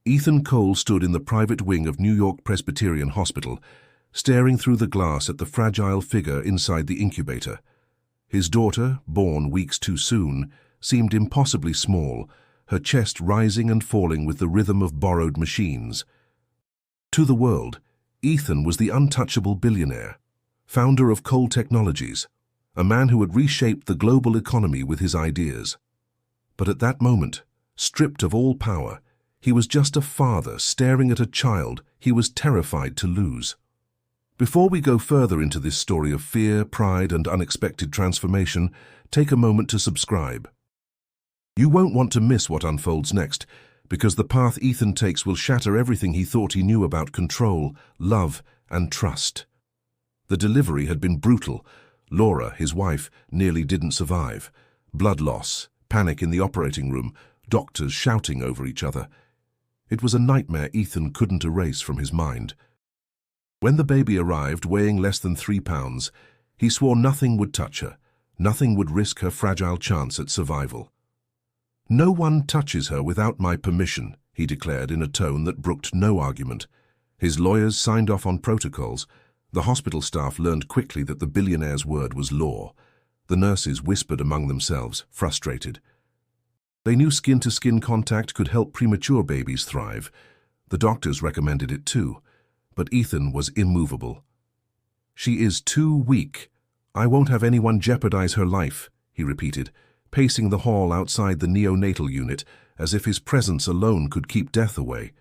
Ethan Cole stood in the private wing of New York Presbyterian Hospital, staring through the glass at the fragile figure inside the incubator. His daughter, born weeks too soon, seemed impossibly small, her chest rising and falling with the rhythm of borrowed machines. To the world, Ethan was the untouchable billionaire, founder of Cole Technologies, a man who had reshaped the global economy with his ideas. But at that moment, stripped of all power, he was just a father staring at a child he was terrified to lose. Before we go further into this story of fear, pride, and unexpected transformation, take a moment to subscribe. You won't want to miss what unfolds next, because the path Ethan takes will shatter everything he thought he knew about control, love, and trust. The delivery had been brutal. Laura, his wife, nearly didn't survive. Blood loss, panic in the operating room, doctors shouting over each other. It was a nightmare Ethan couldn't erase from his mind. When the baby arrived, weighing less than 3 pounds, he swore nothing would touch her, nothing would risk her fragile chance at survival. "No one touches her without my permission," he declared in a tone that brooked no argument. His lawyers signed off on protocols. The hospital staff learned quickly that the billionaire's word was law. The nurses whispered among themselves, frustrated. They knew skin-to-skin contact could help premature babies thrive. The doctors recommended it too, but Ethan was immovable. "She is too weak. I won't have anyone jeopardize her life," he repeated, pacing the hall outside the neonatal unit as if his presence alone could keep death away.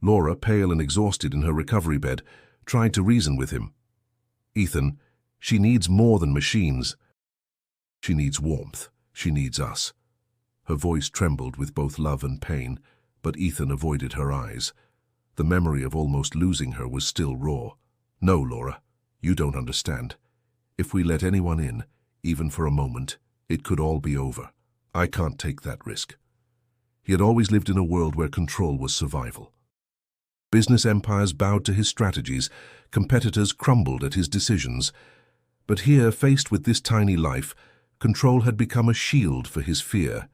Laura, pale and exhausted in her recovery bed, tried to reason with him. "Ethan, she needs more than machines. She needs warmth. She needs us." Her voice trembled with both love and pain, but Ethan avoided her eyes. The memory of almost losing her was still raw. "No, Laura, you don't understand. If we let anyone in, even for a moment, it could all be over. I can't take that risk." He had always lived in a world where control was survival. Business empires bowed to his strategies, competitors crumbled at his decisions. But here, faced with this tiny life, control had become a shield for his fear.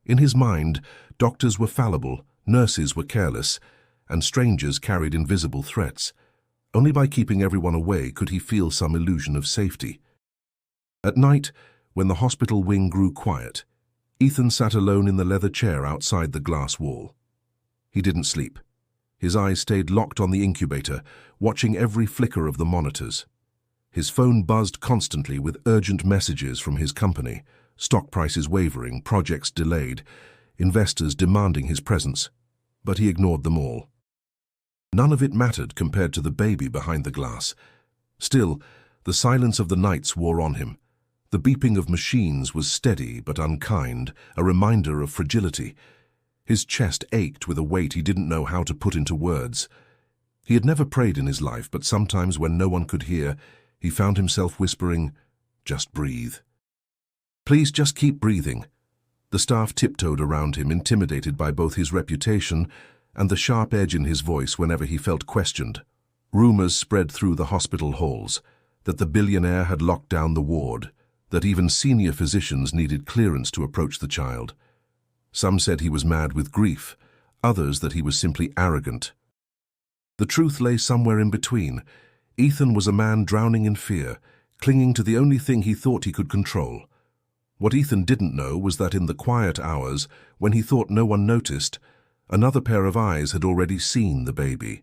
In his mind, doctors were fallible, nurses were careless, and strangers carried invisible threats. Only by keeping everyone away could he feel some illusion of safety. At night, when the hospital wing grew quiet, Ethan sat alone in the leather chair outside the glass wall. He didn't sleep. His eyes stayed locked on the incubator, watching every flicker of the monitors. His phone buzzed constantly with urgent messages from his company, stock prices wavering, projects delayed, investors demanding his presence. But he ignored them all. None of it mattered compared to the baby behind the glass. Still, the silence of the nights wore on him. The beeping of machines was steady but unkind, a reminder of fragility. His chest ached with a weight he didn't know how to put into words. He had never prayed in his life, but sometimes when no one could hear, he found himself whispering, "Just breathe. Please just keep breathing." The staff tiptoed around him, intimidated by both his reputation and the sharp edge in his voice whenever he felt questioned. Rumors spread through the hospital halls that the billionaire had locked down the ward, that even senior physicians needed clearance to approach the child. Some said he was mad with grief, others that he was simply arrogant. The truth lay somewhere in between. Ethan was a man drowning in fear, clinging to the only thing he thought he could control. What Ethan didn't know was that in the quiet hours, when he thought no one noticed, another pair of eyes had already seen the baby.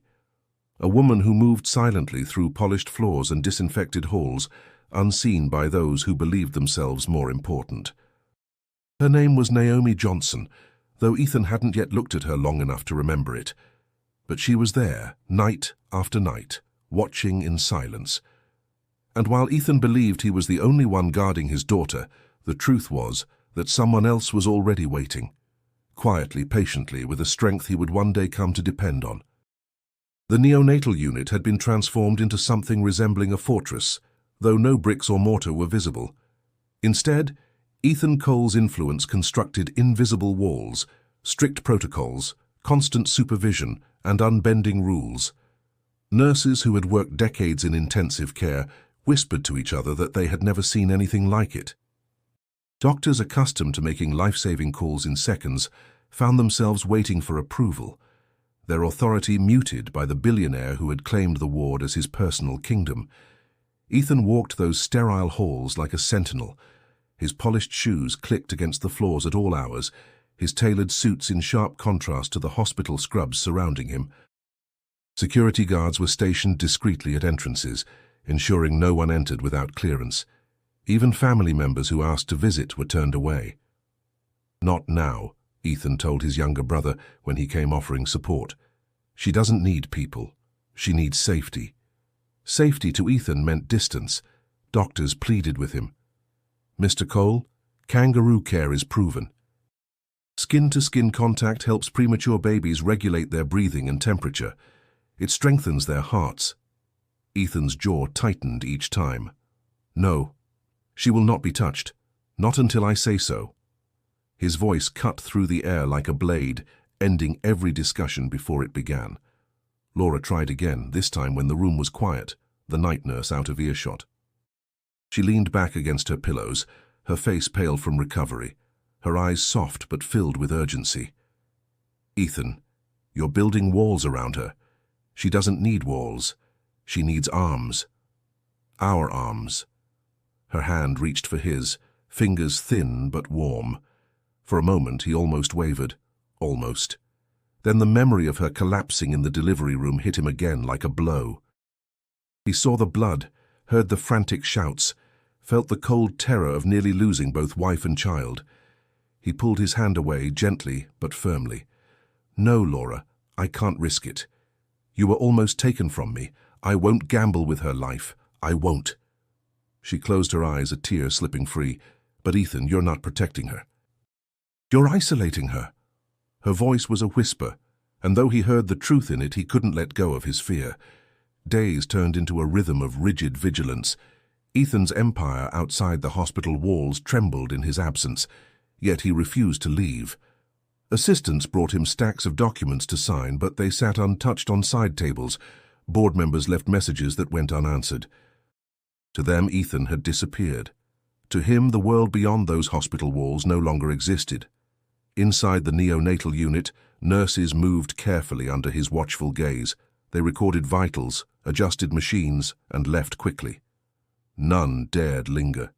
A woman who moved silently through polished floors and disinfected halls, unseen by those who believed themselves more important. Her name was Naomi Johnson, though Ethan hadn't yet looked at her long enough to remember it. But she was there, night after night, watching in silence. And while Ethan believed he was the only one guarding his daughter, the truth was that someone else was already waiting, quietly, patiently, with a strength he would one day come to depend on. The neonatal unit had been transformed into something resembling a fortress, though no bricks or mortar were visible. Instead, Ethan Cole's influence constructed invisible walls, strict protocols, constant supervision, and unbending rules. Nurses who had worked decades in intensive care whispered to each other that they had never seen anything like it. Doctors accustomed to making life-saving calls in seconds found themselves waiting for approval. their authority muted by the billionaire who had claimed the ward as his personal kingdom. Ethan walked those sterile halls like a sentinel. His polished shoes clicked against the floors at all hours, his tailored suits in sharp contrast to the hospital scrubs surrounding him. Security guards were stationed discreetly at entrances, ensuring no one entered without clearance. Even family members who asked to visit were turned away. "Not now," Ethan told his younger brother when he came offering support. "She doesn't need people. She needs safety." Safety to Ethan meant distance. Doctors pleaded with him. "Mr. Cole, kangaroo care is proven. Skin-to-skin contact helps premature babies regulate their breathing and temperature. It strengthens their hearts." Ethan's jaw tightened each time. "No, she will not be touched. Not until I say so." His voice cut through the air like a blade, ending every discussion before it began. Laura tried again, this time when the room was quiet, the night nurse out of earshot. She leaned back against her pillows, her face pale from recovery, her eyes soft but filled with urgency. "Ethan, you're building walls around her. She doesn't need walls. She needs arms. Our arms." Her hand reached for his, fingers thin but warm. For a moment he almost wavered. Almost. Then the memory of her collapsing in the delivery room hit him again like a blow. He saw the blood, heard the frantic shouts, felt the cold terror of nearly losing both wife and child. He pulled his hand away, gently but firmly. "No, Laura, I can't risk it. You were almost taken from me. I won't gamble with her life. I won't." She closed her eyes, a tear slipping free. "But Ethan, you're not protecting her. You're isolating her." Her voice was a whisper, and though he heard the truth in it, he couldn't let go of his fear. Days turned into a rhythm of rigid vigilance. Ethan's empire outside the hospital walls trembled in his absence, yet he refused to leave. Assistants brought him stacks of documents to sign, but they sat untouched on side tables. Board members left messages that went unanswered. To them, Ethan had disappeared. To him, the world beyond those hospital walls no longer existed. Inside the neonatal unit, nurses moved carefully under his watchful gaze. They recorded vitals, adjusted machines, and left quickly. None dared linger.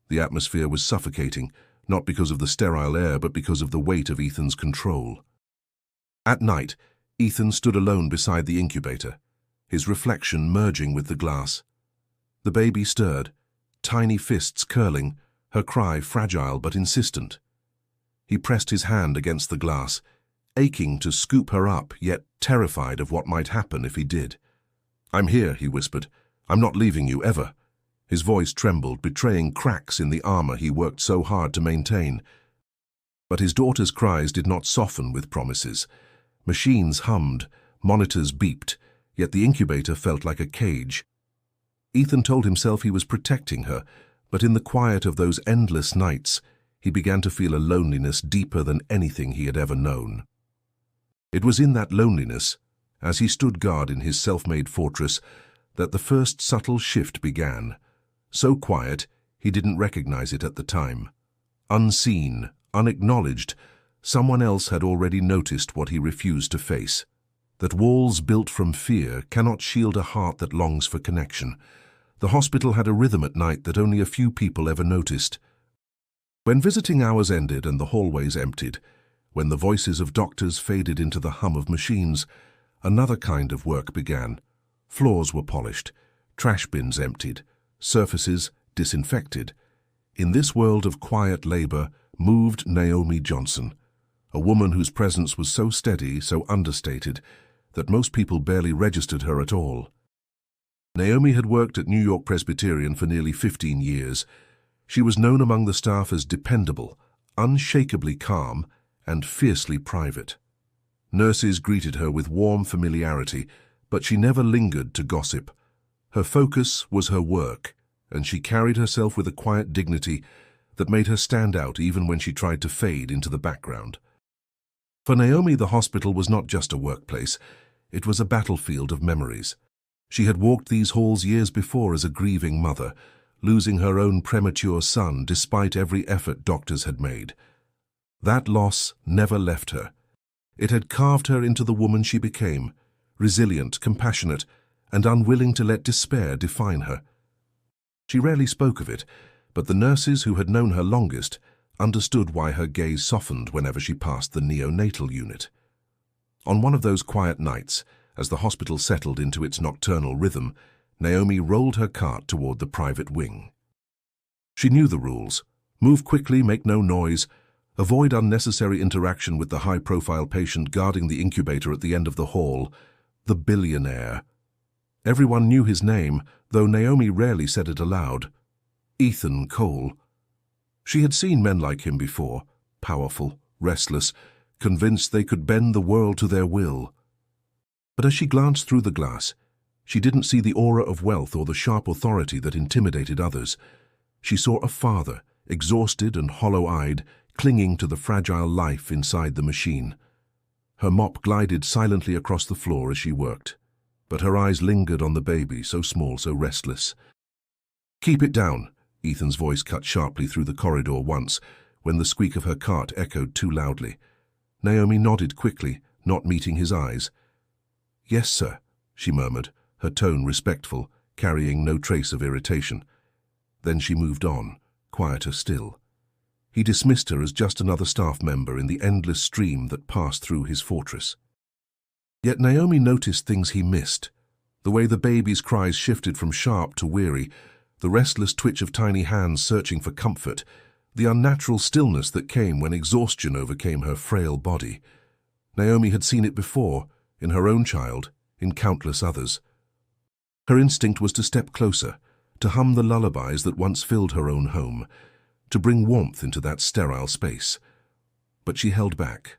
The atmosphere was suffocating, not because of the sterile air, but because of the weight of Ethan's control. At night, Ethan stood alone beside the incubator, his reflection merging with the glass. The baby stirred, tiny fists curling, her cry fragile but insistent. He pressed his hand against the glass, aching to scoop her up, yet terrified of what might happen if he did. "I'm here," he whispered. "I'm not leaving you, ever." His voice trembled, betraying cracks in the armor he worked so hard to maintain. But his daughter's cries did not soften with promises. Machines hummed, monitors beeped, yet the incubator felt like a cage. Ethan told himself he was protecting her, but in the quiet of those endless nights, he began to feel a loneliness deeper than anything he had ever known. It was in that loneliness, as he stood guard in his self-made fortress, that the first subtle shift began. So quiet, he didn't recognize it at the time. Unseen, unacknowledged, someone else had already noticed what he refused to face. That walls built from fear cannot shield a heart that longs for connection. The hospital had a rhythm at night that only a few people ever noticed. When visiting hours ended and the hallways emptied, when the voices of doctors faded into the hum of machines, another kind of work began. Floors were polished, trash bins emptied, surfaces disinfected. In this world of quiet labor moved Naomi Johnson, a woman whose presence was so steady, so understated, that most people barely registered her at all. Naomi had worked at New York Presbyterian for nearly 15 years. She was known among the staff as dependable, unshakably calm, and fiercely private. Nurses greeted her with warm familiarity, but she never lingered to gossip. Her focus was her work, and she carried herself with a quiet dignity that made her stand out even when she tried to fade into the background. For Naomi, the hospital was not just a workplace, it was a battlefield of memories. She had walked these halls years before as a grieving mother, losing her own premature son despite every effort doctors had made. That loss never left her. It had carved her into the woman she became, resilient, compassionate, and unwilling to let despair define her. She rarely spoke of it, but the nurses who had known her longest understood why her gaze softened whenever she passed the neonatal unit. On one of those quiet nights, as the hospital settled into its nocturnal rhythm, Naomi rolled her cart toward the private wing. She knew the rules: move quickly, make no noise, avoid unnecessary interaction with the high-profile patient guarding the incubator at the end of the hall, the Billionaire. Everyone knew his name, though Naomi rarely said it aloud. Ethan Cole. She had seen men like him before, powerful, restless, convinced they could bend the world to their will. But as she glanced through the glass, she didn't see the aura of wealth or the sharp authority that intimidated others. She saw a father, exhausted and hollow-eyed, clinging to the fragile life inside the machine. Her mop glided silently across the floor as she worked, but her eyes lingered on the baby, so small, so restless. "Keep it down," Ethan's voice cut sharply through the corridor once, when the squeak of her cart echoed too loudly. Naomi nodded quickly, not meeting his eyes. "Yes, sir," she murmured, her tone respectful, carrying no trace of irritation. Then she moved on, quieter still. He dismissed her as just another staff member in the endless stream that passed through his fortress. Yet Naomi noticed things he missed: the way the baby's cries shifted from sharp to weary, the restless twitch of tiny hands searching for comfort, the unnatural stillness that came when exhaustion overcame her frail body. Naomi had seen it before, in her own child, in countless others. Her instinct was to step closer, to hum the lullabies that once filled her own home, to bring warmth into that sterile space. But she held back.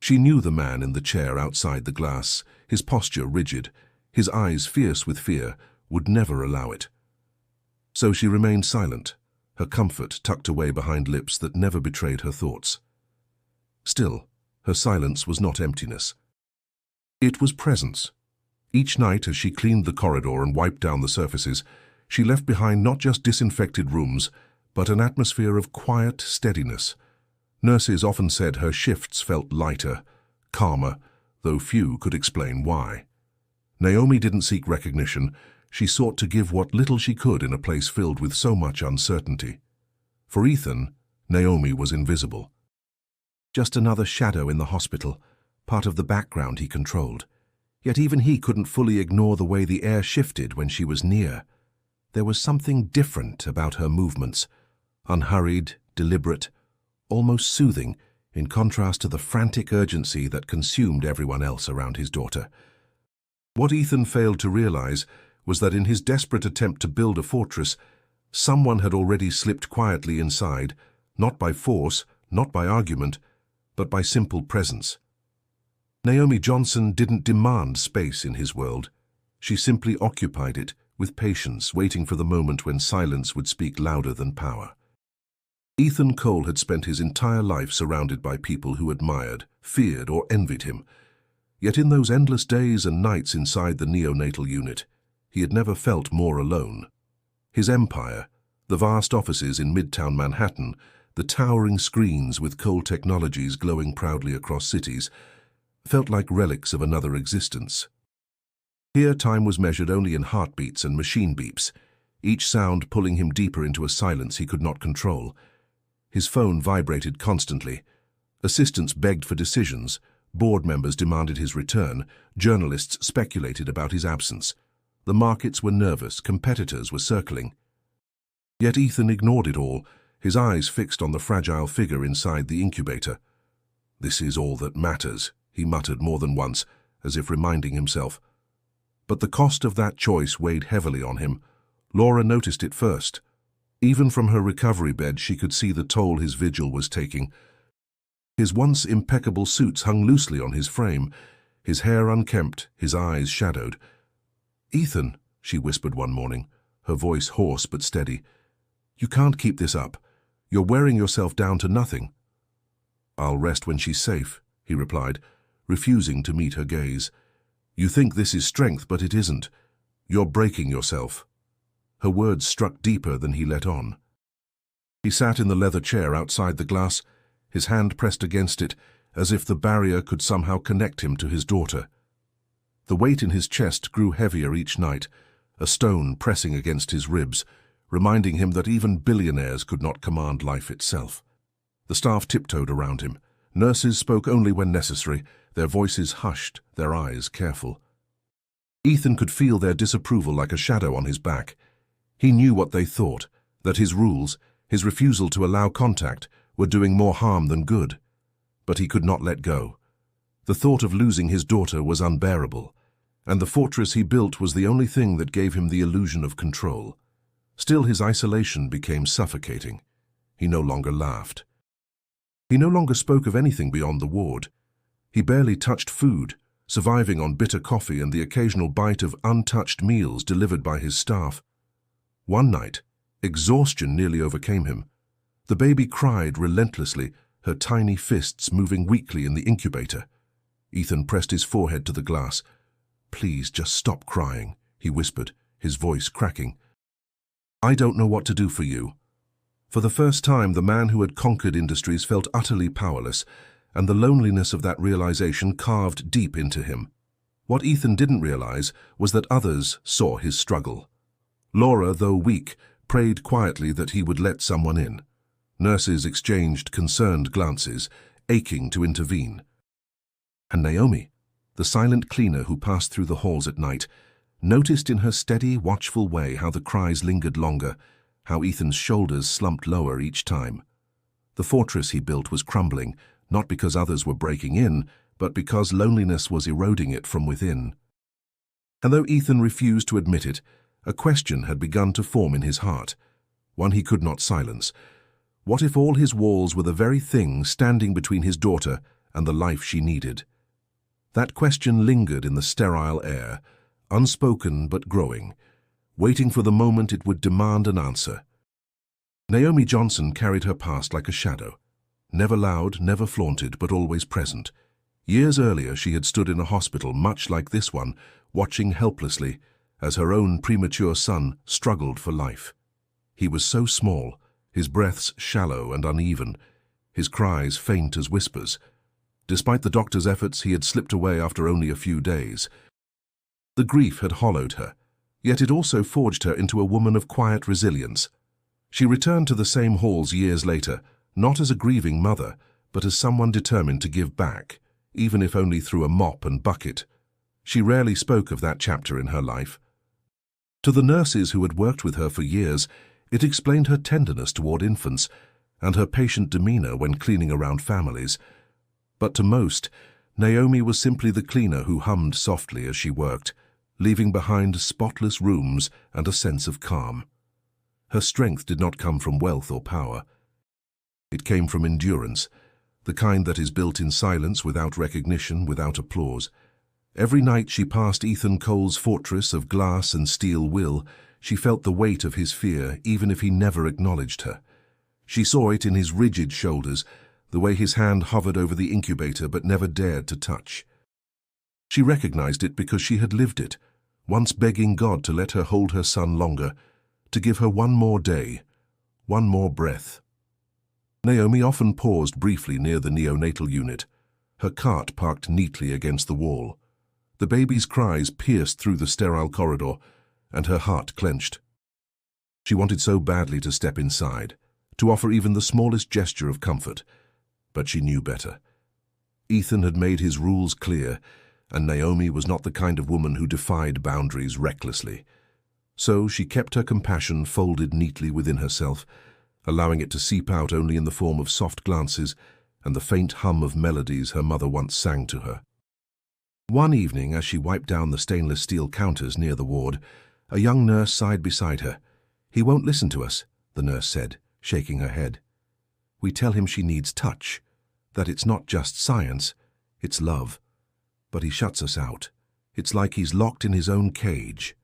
She knew the man in the chair outside the glass, his posture rigid, his eyes fierce with fear, would never allow it. So she remained silent, her comfort tucked away behind lips that never betrayed her thoughts. Still, her silence was not emptiness. It was presence. Each night, as she cleaned the corridor and wiped down the surfaces, she left behind not just disinfected rooms, but an atmosphere of quiet steadiness. Nurses often said her shifts felt lighter, calmer, though few could explain why. Naomi didn't seek recognition. She sought to give what little she could in a place filled with so much uncertainty. For Ethan, Naomi was invisible. Just another shadow in the hospital, part of the background he controlled. Yet even he couldn't fully ignore the way the air shifted when she was near. There was something different about her movements, unhurried, deliberate, almost soothing, in contrast to the frantic urgency that consumed everyone else around his daughter. What Ethan failed to realize was that in his desperate attempt to build a fortress, someone had already slipped quietly inside, not by force, not by argument, but by simple presence. Naomi Johnson didn't demand space in his world. She simply occupied it, with patience, waiting for the moment when silence would speak louder than power. Ethan Cole had spent his entire life surrounded by people who admired, feared, or envied him. Yet in those endless days and nights inside the neonatal unit, he had never felt more alone. His empire, the vast offices in Midtown Manhattan, the towering screens with Cole Technologies glowing proudly across cities, felt like relics of another existence. Here time was measured only in heartbeats and machine beeps, each sound pulling him deeper into a silence he could not control. His phone vibrated constantly. Assistants begged for decisions, board members demanded his return, journalists speculated about his absence. The markets were nervous, competitors were circling. Yet Ethan ignored it all, his eyes fixed on the fragile figure inside the incubator. "This is all that matters," he muttered more than once, as if reminding himself. But the cost of that choice weighed heavily on him. Laura noticed it first. Even from her recovery bed, she could see the toll his vigil was taking. His once impeccable suits hung loosely on his frame, his hair unkempt, his eyes shadowed. "Ethan," she whispered one morning, her voice hoarse but steady, "you can't keep this up. You're wearing yourself down to nothing." "I'll rest when she's safe," he replied, refusing to meet her gaze. "You think this is strength, but it isn't. You're breaking yourself." Her words struck deeper than he let on. He sat in the leather chair outside the glass, his hand pressed against it, as if the barrier could somehow connect him to his daughter. The weight in his chest grew heavier each night, a stone pressing against his ribs, reminding him that even billionaires could not command life itself. The staff tiptoed around him. Nurses spoke only when necessary, their voices hushed, their eyes careful. Ethan could feel their disapproval like a shadow on his back. He knew what they thought, that his rules, his refusal to allow contact, were doing more harm than good. But he could not let go. The thought of losing his daughter was unbearable, and the fortress he built was the only thing that gave him the illusion of control. Still, his isolation became suffocating. He no longer laughed. He no longer spoke of anything beyond the ward. He barely touched food, surviving on bitter coffee and the occasional bite of untouched meals delivered by his staff. One night, exhaustion nearly overcame him. The baby cried relentlessly, her tiny fists moving weakly in the incubator. Ethan pressed his forehead to the glass. "Please, just stop crying," he whispered, his voice cracking. "I don't know what to do for you." For the first time, the man who had conquered industries felt utterly powerless, and the loneliness of that realization carved deep into him. What Ethan didn't realize was that others saw his struggle. Laura, though weak, prayed quietly that he would let someone in. Nurses exchanged concerned glances, aching to intervene. And Naomi, the silent cleaner who passed through the halls at night, noticed in her steady, watchful way how the cries lingered longer, how Ethan's shoulders slumped lower each time. The fortress he built was crumbling, not because others were breaking in, but because loneliness was eroding it from within. And though Ethan refused to admit it, a question had begun to form in his heart, one he could not silence. What if all his walls were the very thing standing between his daughter and the life she needed? That question lingered in the sterile air, unspoken but growing, waiting for the moment it would demand an answer. Naomi Johnson carried her past like a shadow, never loud, never flaunted, but always present. Years earlier, she had stood in a hospital much like this one, watching helplessly as her own premature son struggled for life. He was so small, his breaths shallow and uneven, his cries faint as whispers. Despite the doctor's efforts, he had slipped away after only a few days. The grief had hollowed her, yet it also forged her into a woman of quiet resilience. She returned to the same halls years later, not as a grieving mother, but as someone determined to give back, even if only through a mop and bucket. She rarely spoke of that chapter in her life. To the nurses who had worked with her for years, it explained her tenderness toward infants and her patient demeanor when cleaning around families. But to most, Naomi was simply the cleaner who hummed softly as she worked, leaving behind spotless rooms and a sense of calm. Her strength did not come from wealth or power. It came from endurance, the kind that is built in silence, without recognition, without applause. Every night she passed Ethan Cole's fortress of glass and steel will, she felt the weight of his fear, even if he never acknowledged her. She saw it in his rigid shoulders, the way his hand hovered over the incubator but never dared to touch. She recognized it because she had lived it, once begging God to let her hold her son longer, to give her one more day, one more breath. Naomi often paused briefly near the neonatal unit, her cart parked neatly against the wall. The baby's cries pierced through the sterile corridor, and her heart clenched. She wanted so badly to step inside, to offer even the smallest gesture of comfort, but she knew better. Ethan had made his rules clear, and Naomi was not the kind of woman who defied boundaries recklessly. So she kept her compassion folded neatly within herself, allowing it to seep out only in the form of soft glances and the faint hum of melodies her mother once sang to her. One evening, as she wiped down the stainless steel counters near the ward, a young nurse sighed beside her. "He won't listen to us," the nurse said, shaking her head. "We tell him she needs touch, that it's not just science, it's love. But he shuts us out. It's like he's locked in his own cage."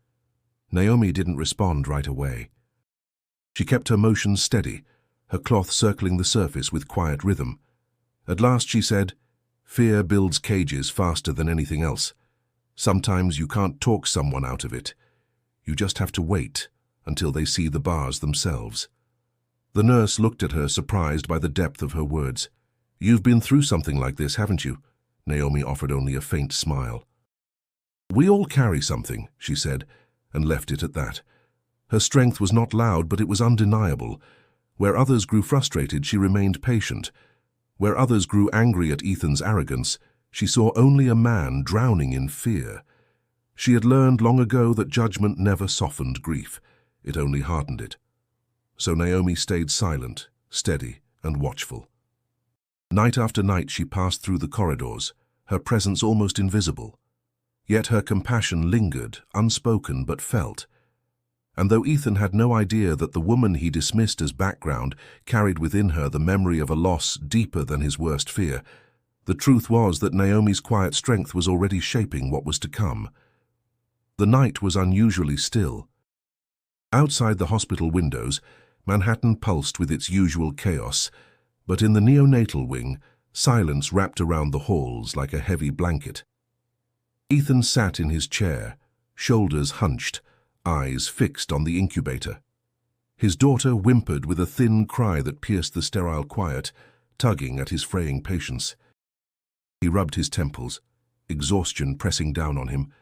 Naomi didn't respond right away. She kept her motions steady, her cloth circling the surface with quiet rhythm. At last she said, "Fear builds cages faster than anything else. Sometimes you can't talk someone out of it. You just have to wait until they see the bars themselves." The nurse looked at her, surprised by the depth of her words. "You've been through something like this, haven't you?" Naomi offered only a faint smile. "We all carry something," she said, and left it at that. Her strength was not loud, but it was undeniable. Where others grew frustrated, she remained patient. Where others grew angry at Ethan's arrogance, she saw only a man drowning in fear. She had learned long ago that judgment never softened grief. It only hardened it. So Naomi stayed silent, steady, and watchful. Night after night she passed through the corridors, her presence almost invisible. Yet her compassion lingered, unspoken but felt. And though Ethan had no idea that the woman he dismissed as background carried within her the memory of a loss deeper than his worst fear, the truth was that Naomi's quiet strength was already shaping what was to come. The night was unusually still. Outside the hospital windows, Manhattan pulsed with its usual chaos, but in the neonatal wing, silence wrapped around the halls like a heavy blanket. Ethan sat in his chair, shoulders hunched, eyes fixed on the incubator. His daughter whimpered with a thin cry that pierced the sterile quiet, tugging at his fraying patience. He rubbed his temples, exhaustion pressing down on him,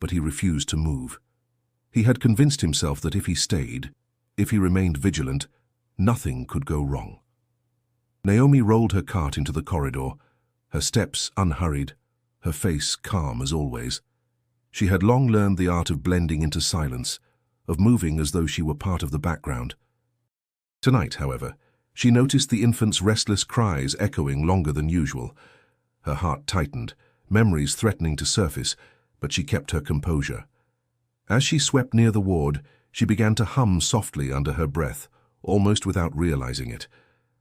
but he refused to move. He had convinced himself that if he stayed, if he remained vigilant, nothing could go wrong. Naomi rolled her cart into the corridor, her steps unhurried, her face calm as always. She had long learned the art of blending into silence, of moving as though she were part of the background. Tonight, however, she noticed the infant's restless cries echoing longer than usual. Her heart tightened, memories threatening to surface, but she kept her composure. As she swept near the ward, she began to hum softly under her breath, almost without realizing it.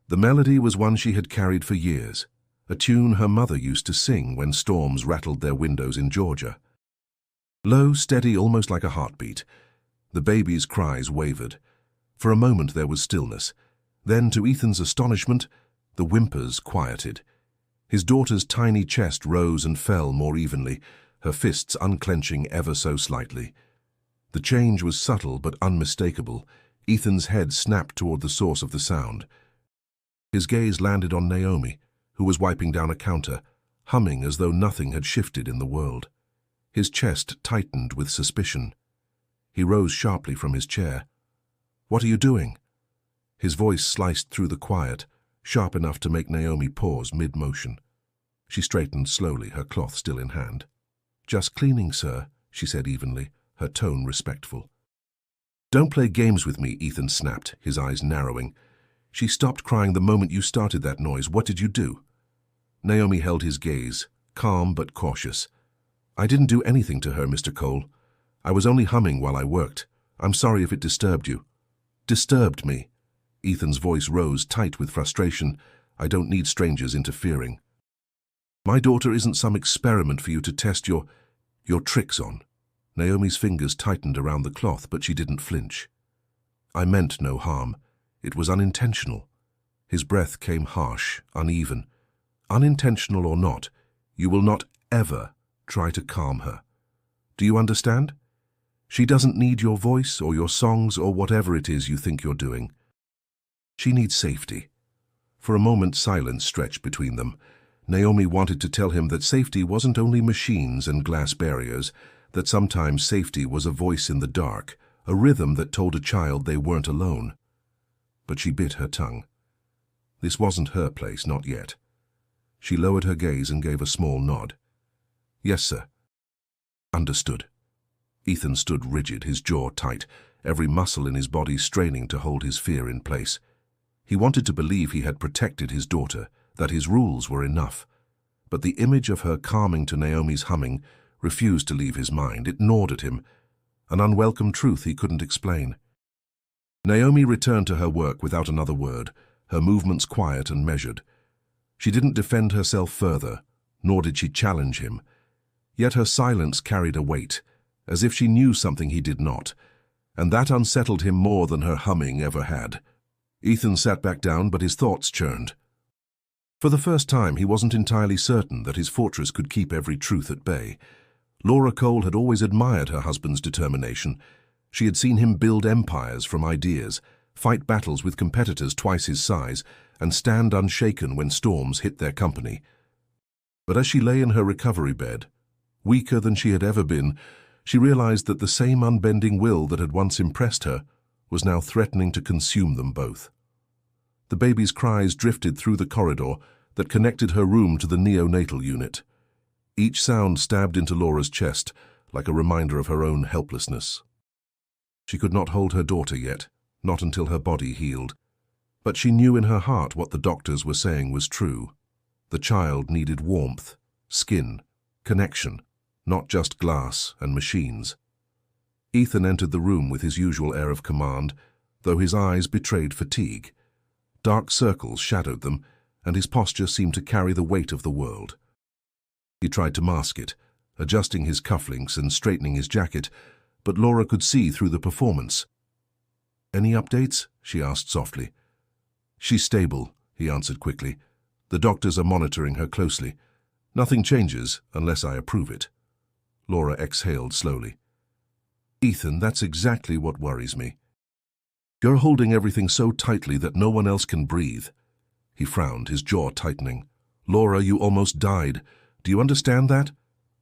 The melody was one she had carried for years, a tune her mother used to sing when storms rattled their windows in Georgia. Low, steady, almost like a heartbeat. The baby's cries wavered. For a moment there was stillness. Then, to Ethan's astonishment, the whimpers quieted. His daughter's tiny chest rose and fell more evenly, her fists unclenching ever so slightly. The change was subtle but unmistakable. Ethan's head snapped toward the source of the sound. His gaze landed on Naomi, who was wiping down a counter, humming as though nothing had shifted in the world. His chest tightened with suspicion. He rose sharply from his chair. "What are you doing?" His voice sliced through the quiet, sharp enough to make Naomi pause mid-motion. She straightened slowly, her cloth still in hand. "Just cleaning, sir," she said evenly, her tone respectful. "Don't play games with me," Ethan snapped, his eyes narrowing. "She stopped crying the moment you started that noise. What did you do?" Naomi held his gaze, calm but cautious. "I didn't do anything to her, Mr. Cole. I was only humming while I worked. I'm sorry if it disturbed you." "Disturbed me?" Ethan's voice rose, tight with frustration. "I don't need strangers interfering. My daughter isn't some experiment for you to test your tricks on." Naomi's fingers tightened around the cloth, but she didn't flinch. "I meant no harm. It was unintentional." His breath came harsh, uneven. "Unintentional or not, you will not ever try to calm her. Do you understand? She doesn't need your voice or your songs or whatever it is you think you're doing. She needs safety." For a moment, silence stretched between them. Naomi wanted to tell him that safety wasn't only machines and glass barriers, that sometimes safety was a voice in the dark, a rhythm that told a child they weren't alone. But she bit her tongue. This wasn't her place, not yet. She lowered her gaze and gave a small nod. "Yes, sir." "Understood." Ethan stood rigid, his jaw tight, every muscle in his body straining to hold his fear in place. He wanted to believe he had protected his daughter, that his rules were enough. But the image of her calming to Naomi's humming refused to leave his mind. It gnawed at him, an unwelcome truth he couldn't explain. Naomi returned to her work without another word, her movements quiet and measured. She didn't defend herself further, nor did she challenge him. Yet her silence carried a weight, as if she knew something he did not, and that unsettled him more than her humming ever had. Ethan sat back down, but his thoughts churned. For the first time, he wasn't entirely certain that his fortress could keep every truth at bay. Laura Cole had always admired her husband's determination. She had seen him build empires from ideas, fight battles with competitors twice his size, and stand unshaken when storms hit their company. But as she lay in her recovery bed, weaker than she had ever been, she realized that the same unbending will that had once impressed her was now threatening to consume them both. The baby's cries drifted through the corridor that connected her room to the neonatal unit. Each sound stabbed into Laura's chest like a reminder of her own helplessness. She could not hold her daughter yet, not until her body healed. But she knew in her heart what the doctors were saying was true. The child needed warmth, skin, connection, not just glass and machines. Ethan entered the room with his usual air of command, though his eyes betrayed fatigue. Dark circles shadowed them, and his posture seemed to carry the weight of the world. He tried to mask it, adjusting his cufflinks and straightening his jacket, but Laura could see through the performance. "Any updates?" she asked softly. "She's stable," he answered quickly. "The doctors are monitoring her closely. Nothing changes unless I approve it." Laura exhaled slowly. "Ethan, that's exactly what worries me. You're holding everything so tightly that no one else can breathe." He frowned, his jaw tightening. "Laura, you almost died. Do you understand that?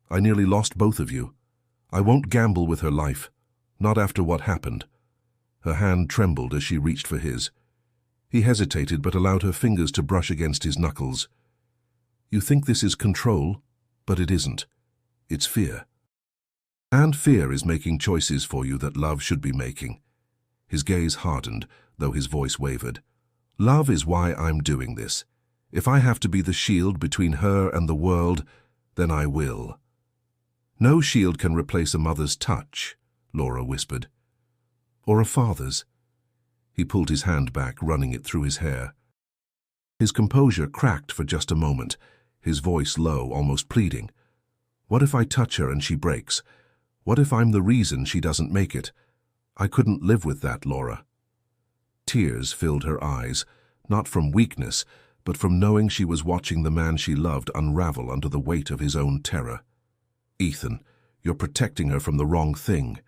I nearly lost both of you. I won't gamble with her life, not after what happened." Her hand trembled as she reached for his. He hesitated but allowed her fingers to brush against his knuckles. "You think this is control, but it isn't. It's fear. And fear is making choices for you that love should be making." His gaze hardened, though his voice wavered. "Love is why I'm doing this. If I have to be the shield between her and the world, then I will." "No shield can replace a mother's touch," Laura whispered. "Or a father's." He pulled his hand back, running it through his hair. His composure cracked for just a moment, his voice low, almost pleading. "What if I touch her and she breaks? What if I'm the reason she doesn't make it? I couldn't live with that, Laura." Tears filled her eyes, not from weakness, but from knowing she was watching the man she loved unravel under the weight of his own terror. "Ethan, you're protecting her from the wrong thing.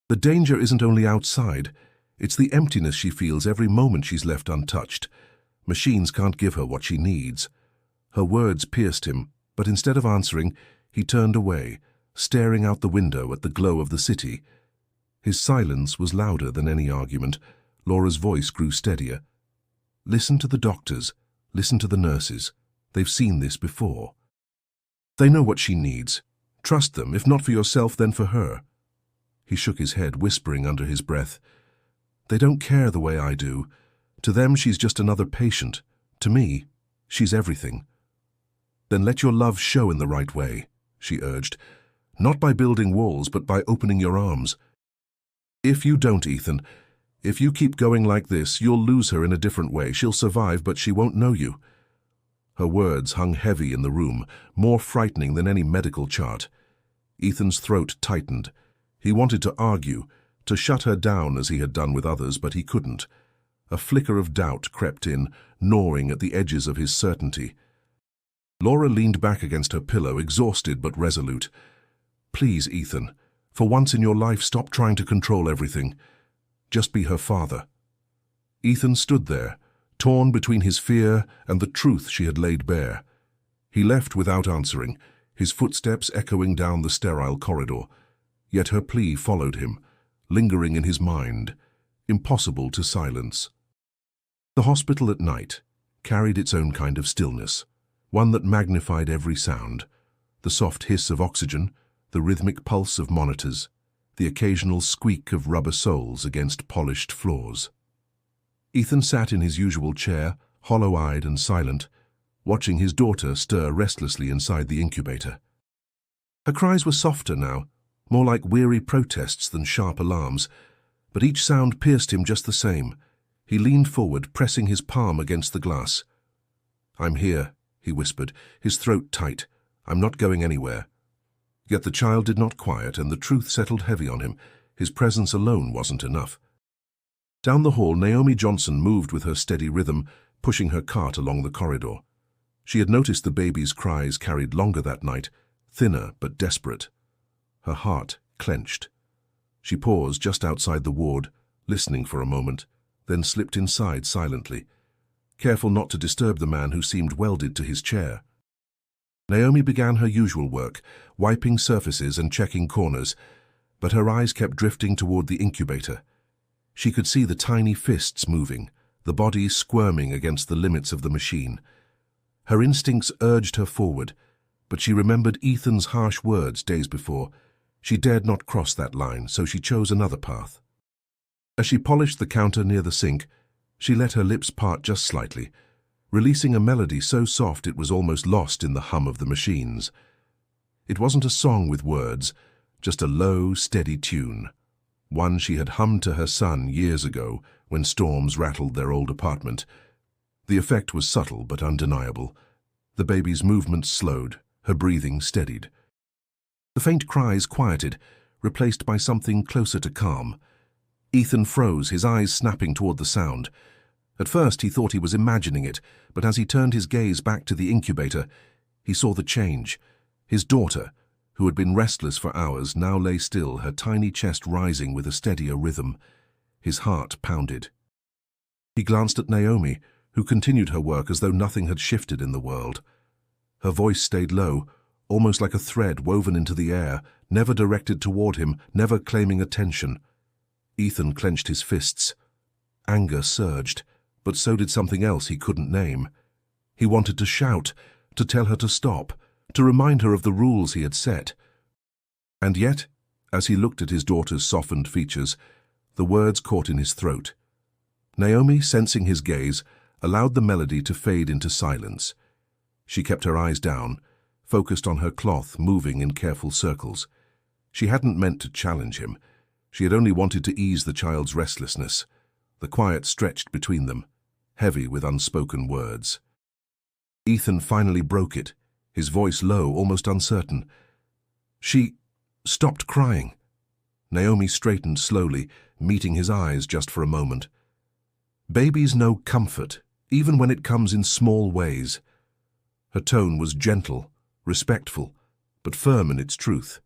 The danger isn't only outside. It's the emptiness she feels every moment she's left untouched. Machines can't give her what she needs." Her words pierced him, but instead of answering, he turned away, staring out the window at the glow of the city. His silence was louder than any argument. Laura's voice grew steadier. "Listen to the doctors. Listen to the nurses. They've seen this before. They know what she needs. Trust them, if not for yourself, then for her." He shook his head, whispering under his breath. "They don't care the way I do. To them, she's just another patient. To me, she's everything." "Then let your love show in the right way," she urged. "Not by building walls, but by opening your arms. If you don't, Ethan, if you keep going like this, you'll lose her in a different way. She'll survive, but she won't know you." Her words hung heavy in the room, more frightening than any medical chart. Ethan's throat tightened. He wanted to argue, to shut her down as he had done with others, but he couldn't. A flicker of doubt crept in, gnawing at the edges of his certainty. Laura leaned back against her pillow, exhausted but resolute. "Please, Ethan, for once in your life, stop trying to control everything. Just be her father." Ethan stood there, torn between his fear and the truth she had laid bare. He left without answering, his footsteps echoing down the sterile corridor. Yet her plea followed him, lingering in his mind, impossible to silence. The hospital at night carried its own kind of stillness, one that magnified every sound: the soft hiss of oxygen, the rhythmic pulse of monitors, the occasional squeak of rubber soles against polished floors. Ethan sat in his usual chair, hollow-eyed and silent, watching his daughter stir restlessly inside the incubator. Her cries were softer now, more like weary protests than sharp alarms, but each sound pierced him just the same. He leaned forward, pressing his palm against the glass. "I'm here," he whispered, his throat tight. "I'm not going anywhere." Yet the child did not quiet, and the truth settled heavy on him. His presence alone wasn't enough. Down the hall, Naomi Johnson moved with her steady rhythm, pushing her cart along the corridor. She had noticed the baby's cries carried longer that night, thinner but desperate. Her heart clenched. She paused just outside the ward, listening for a moment, then slipped inside silently, careful not to disturb the man who seemed welded to his chair. Naomi began her usual work, wiping surfaces and checking corners, but her eyes kept drifting toward the incubator. She could see the tiny fists moving, the body squirming against the limits of the machine. Her instincts urged her forward, but she remembered Ethan's harsh words days before. She dared not cross that line, so she chose another path. As she polished the counter near the sink, she let her lips part just slightly, releasing a melody so soft it was almost lost in the hum of the machines. It wasn't a song with words, just a low, steady tune, one she had hummed to her son years ago when storms rattled their old apartment. The effect was subtle but undeniable. The baby's movements slowed, her breathing steadied. The faint cries quieted, replaced by something closer to calm. Ethan froze, his eyes snapping toward the sound. At first he thought he was imagining it, but as he turned his gaze back to the incubator, he saw the change. His daughter, who had been restless for hours, now lay still, her tiny chest rising with a steadier rhythm. His heart pounded. He glanced at Naomi, who continued her work as though nothing had shifted in the world. Her voice stayed low, almost like a thread woven into the air, never directed toward him, never claiming attention. Ethan clenched his fists. Anger surged, but so did something else he couldn't name. He wanted to shout, to tell her to stop, to remind her of the rules he had set. And yet, as he looked at his daughter's softened features, the words caught in his throat. Naomi, sensing his gaze, allowed the melody to fade into silence. She kept her eyes down, focused on her cloth moving in careful circles. She hadn't meant to challenge him. She had only wanted to ease the child's restlessness. The quiet stretched between them, heavy with unspoken words. Ethan finally broke it, his voice low, almost uncertain. She stopped crying. Naomi straightened slowly, meeting his eyes just for a moment. Babies know comfort, even when it comes in small ways. Her tone was gentle, respectful, but firm in its truth.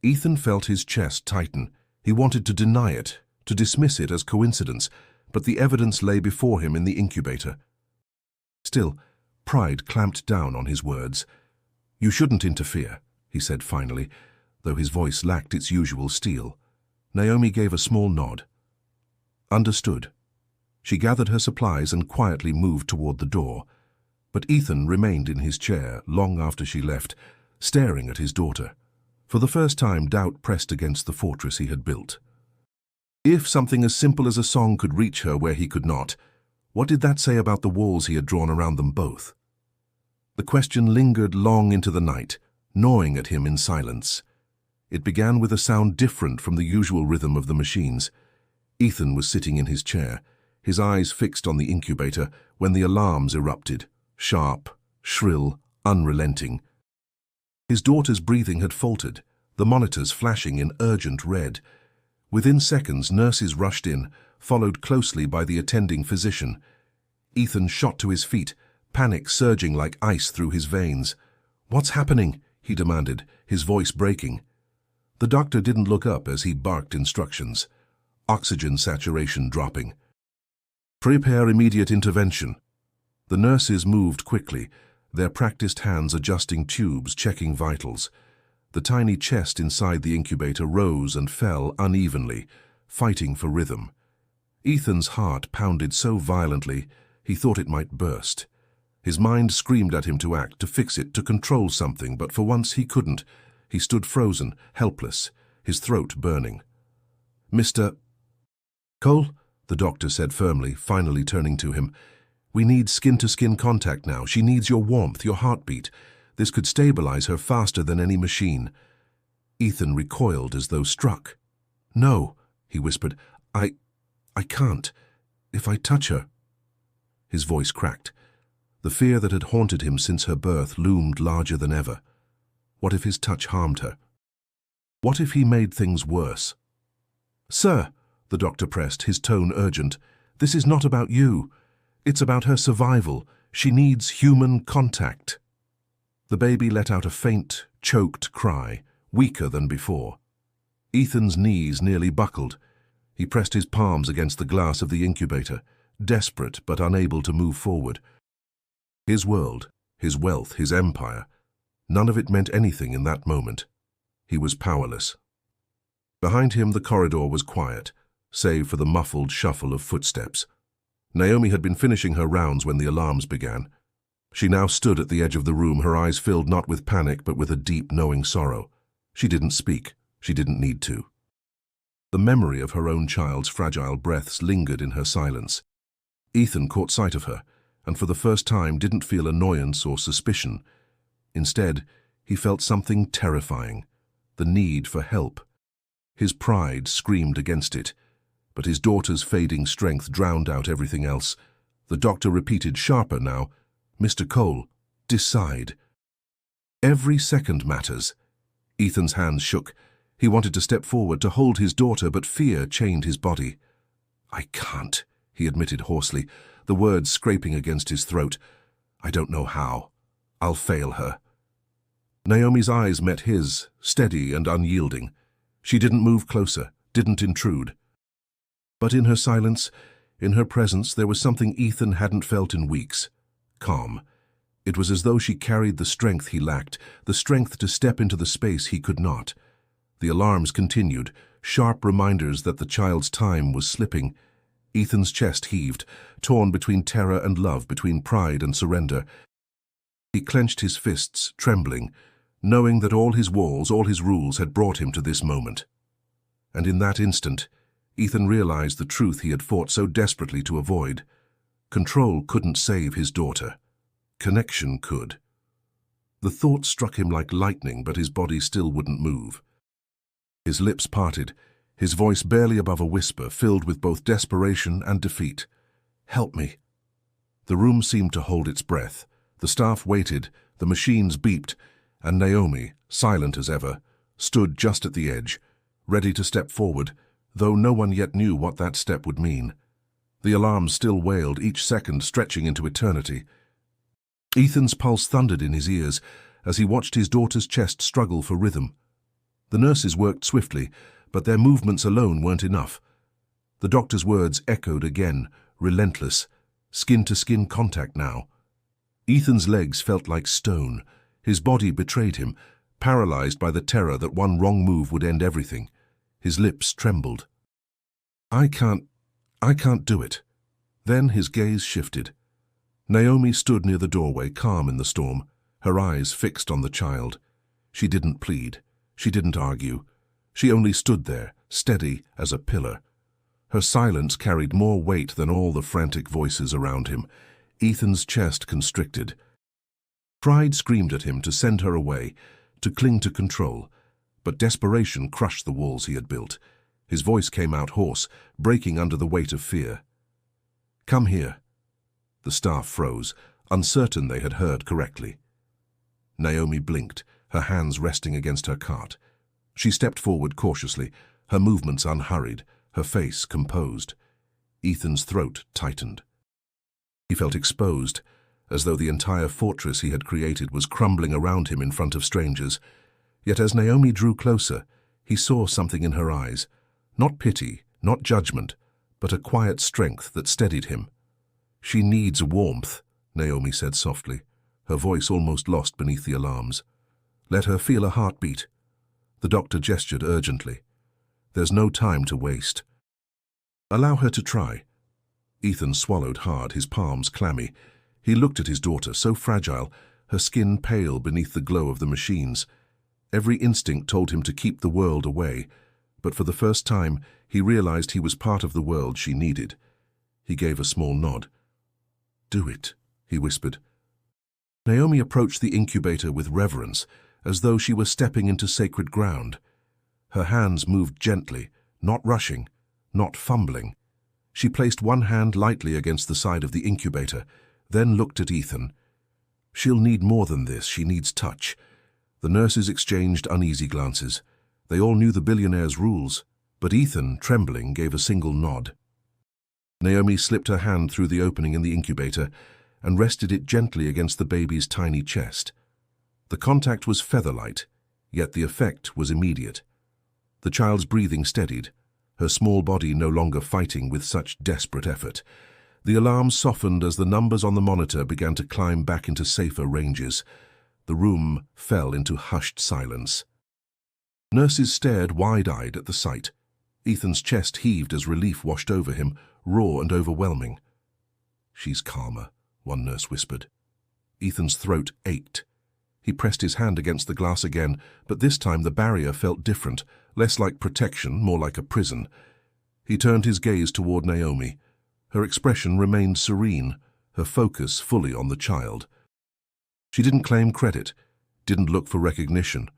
Ethan felt his chest tighten. He wanted to deny it, to dismiss it as coincidence, but the evidence lay before him in the incubator. Still, pride clamped down on his words. "You shouldn't interfere," he said finally, though his voice lacked its usual steel. Naomi gave a small nod. Understood. She gathered her supplies and quietly moved toward the door. But Ethan remained in his chair long after she left, staring at his daughter. For the first time, doubt pressed against the fortress he had built. If something as simple as a song could reach her where he could not, what did that say about the walls he had drawn around them both? The question lingered long into the night, gnawing at him in silence. It began with a sound different from the usual rhythm of the machines. Ethan was sitting in his chair, his eyes fixed on the incubator, when the alarms erupted, sharp, shrill, unrelenting. His daughter's breathing had faltered, the monitors flashing in urgent red. Within seconds, nurses rushed in, followed closely by the attending physician. Ethan shot to his feet, panic surging like ice through his veins. "What's happening?" he demanded, his voice breaking. The doctor didn't look up as he barked instructions. Oxygen saturation dropping. "Prepare immediate intervention." The nurses moved quickly, their practiced hands adjusting tubes, checking vitals. The tiny chest inside the incubator rose and fell unevenly, fighting for rhythm. Ethan's heart pounded so violently he thought it might burst. His mind screamed at him to act, to fix it, to control something, but for once he couldn't. He stood frozen, helpless, his throat burning. "Mr. Cole," the doctor said firmly, finally turning to him. "We need skin-to-skin contact now. She needs your warmth, your heartbeat. This could stabilize her faster than any machine." Ethan recoiled as though struck. "No," he whispered. I can't. If I touch her..." His voice cracked. The fear that had haunted him since her birth loomed larger than ever. What if his touch harmed her? What if he made things worse? "Sir," the doctor pressed, his tone urgent, "this is not about you. It's about her survival. She needs human contact." The baby let out a faint, choked cry, weaker than before. Ethan's knees nearly buckled. He pressed his palms against the glass of the incubator, desperate but unable to move forward. His world, his wealth, his empire, none of it meant anything in that moment. He was powerless. Behind him the corridor was quiet, save for the muffled shuffle of footsteps. Naomi had been finishing her rounds when the alarms began. She now stood at the edge of the room, her eyes filled not with panic but with a deep, knowing sorrow. She didn't speak. She didn't need to. The memory of her own child's fragile breaths lingered in her silence. Ethan caught sight of her, and for the first time didn't feel annoyance or suspicion. Instead, he felt something terrifying, the need for help. His pride screamed against it, but his daughter's fading strength drowned out everything else. The doctor repeated, sharper now, "Mr. Cole, decide." Every second matters. Ethan's hands shook. He wanted to step forward to hold his daughter, but fear chained his body. "I can't," he admitted hoarsely, the words scraping against his throat. "I don't know how. I'll fail her." Naomi's eyes met his, steady and unyielding. She didn't move closer, didn't intrude. But in her silence, in her presence, there was something Ethan hadn't felt in weeks. Calm. It was as though she carried the strength he lacked, the strength to step into the space he could not. The alarms continued, sharp reminders that the child's time was slipping. Ethan's chest heaved, torn between terror and love, between pride and surrender. He clenched his fists, trembling, knowing that all his walls, all his rules had brought him to this moment. And in that instant, Ethan realized the truth he had fought so desperately to avoid. Control couldn't save his daughter. Connection could. The thought struck him like lightning, but his body still wouldn't move. His lips parted, his voice barely above a whisper, filled with both desperation and defeat. "Help me." The room seemed to hold its breath. The staff waited, the machines beeped, and Naomi, silent as ever, stood just at the edge, ready to step forward, though no one yet knew what that step would mean. The alarms still wailed, each second stretching into eternity. Ethan's pulse thundered in his ears as he watched his daughter's chest struggle for rhythm. The nurses worked swiftly, but their movements alone weren't enough. The doctor's words echoed again, relentless, skin-to-skin contact now. Ethan's legs felt like stone. His body betrayed him, paralyzed by the terror that one wrong move would end everything. His lips trembled. I can't do it." Then his gaze shifted. Naomi stood near the doorway, calm in the storm, her eyes fixed on the child. She didn't plead. She didn't argue. She only stood there, steady as a pillar. Her silence carried more weight than all the frantic voices around him. Ethan's chest constricted. Pride screamed at him to send her away, to cling to control, but desperation crushed the walls he had built. His voice came out hoarse, breaking under the weight of fear. "Come here." The staff froze, uncertain they had heard correctly. Naomi blinked, her hands resting against her cart. She stepped forward cautiously, her movements unhurried, her face composed. Ethan's throat tightened. He felt exposed, as though the entire fortress he had created was crumbling around him in front of strangers. Yet as Naomi drew closer, he saw something in her eyes. Not pity, not judgment, but a quiet strength that steadied him. "She needs warmth," Naomi said softly, her voice almost lost beneath the alarms. "Let her feel a heartbeat." The doctor gestured urgently. "There's no time to waste." "Allow her to try." Ethan swallowed hard, his palms clammy. He looked at his daughter, so fragile, her skin pale beneath the glow of the machines. Every instinct told him to keep the world away, but for the first time he realized he was part of the world she needed. He gave a small nod. "Do it," he whispered. Naomi approached the incubator with reverence, as though she were stepping into sacred ground. Her hands moved gently, not rushing, not fumbling. She placed one hand lightly against the side of the incubator, then looked at Ethan. "She'll need more than this, she needs touch." The nurses exchanged uneasy glances. They all knew the Billionaire's rules, but Ethan, trembling, gave a single nod. Naomi slipped her hand through the opening in the incubator and rested it gently against the baby's tiny chest. The contact was feather-light, yet the effect was immediate. The child's breathing steadied, her small body no longer fighting with such desperate effort. The alarm softened as the numbers on the monitor began to climb back into safer ranges. The room fell into hushed silence. Nurses stared wide-eyed at the sight. Ethan's chest heaved as relief washed over him, raw and overwhelming. "She's calmer," one nurse whispered. Ethan's throat ached. He pressed his hand against the glass again, but this time the barrier felt different, less like protection, more like a prison. He turned his gaze toward Naomi. Her expression remained serene, her focus fully on the child. She didn't claim credit, didn't look for recognition.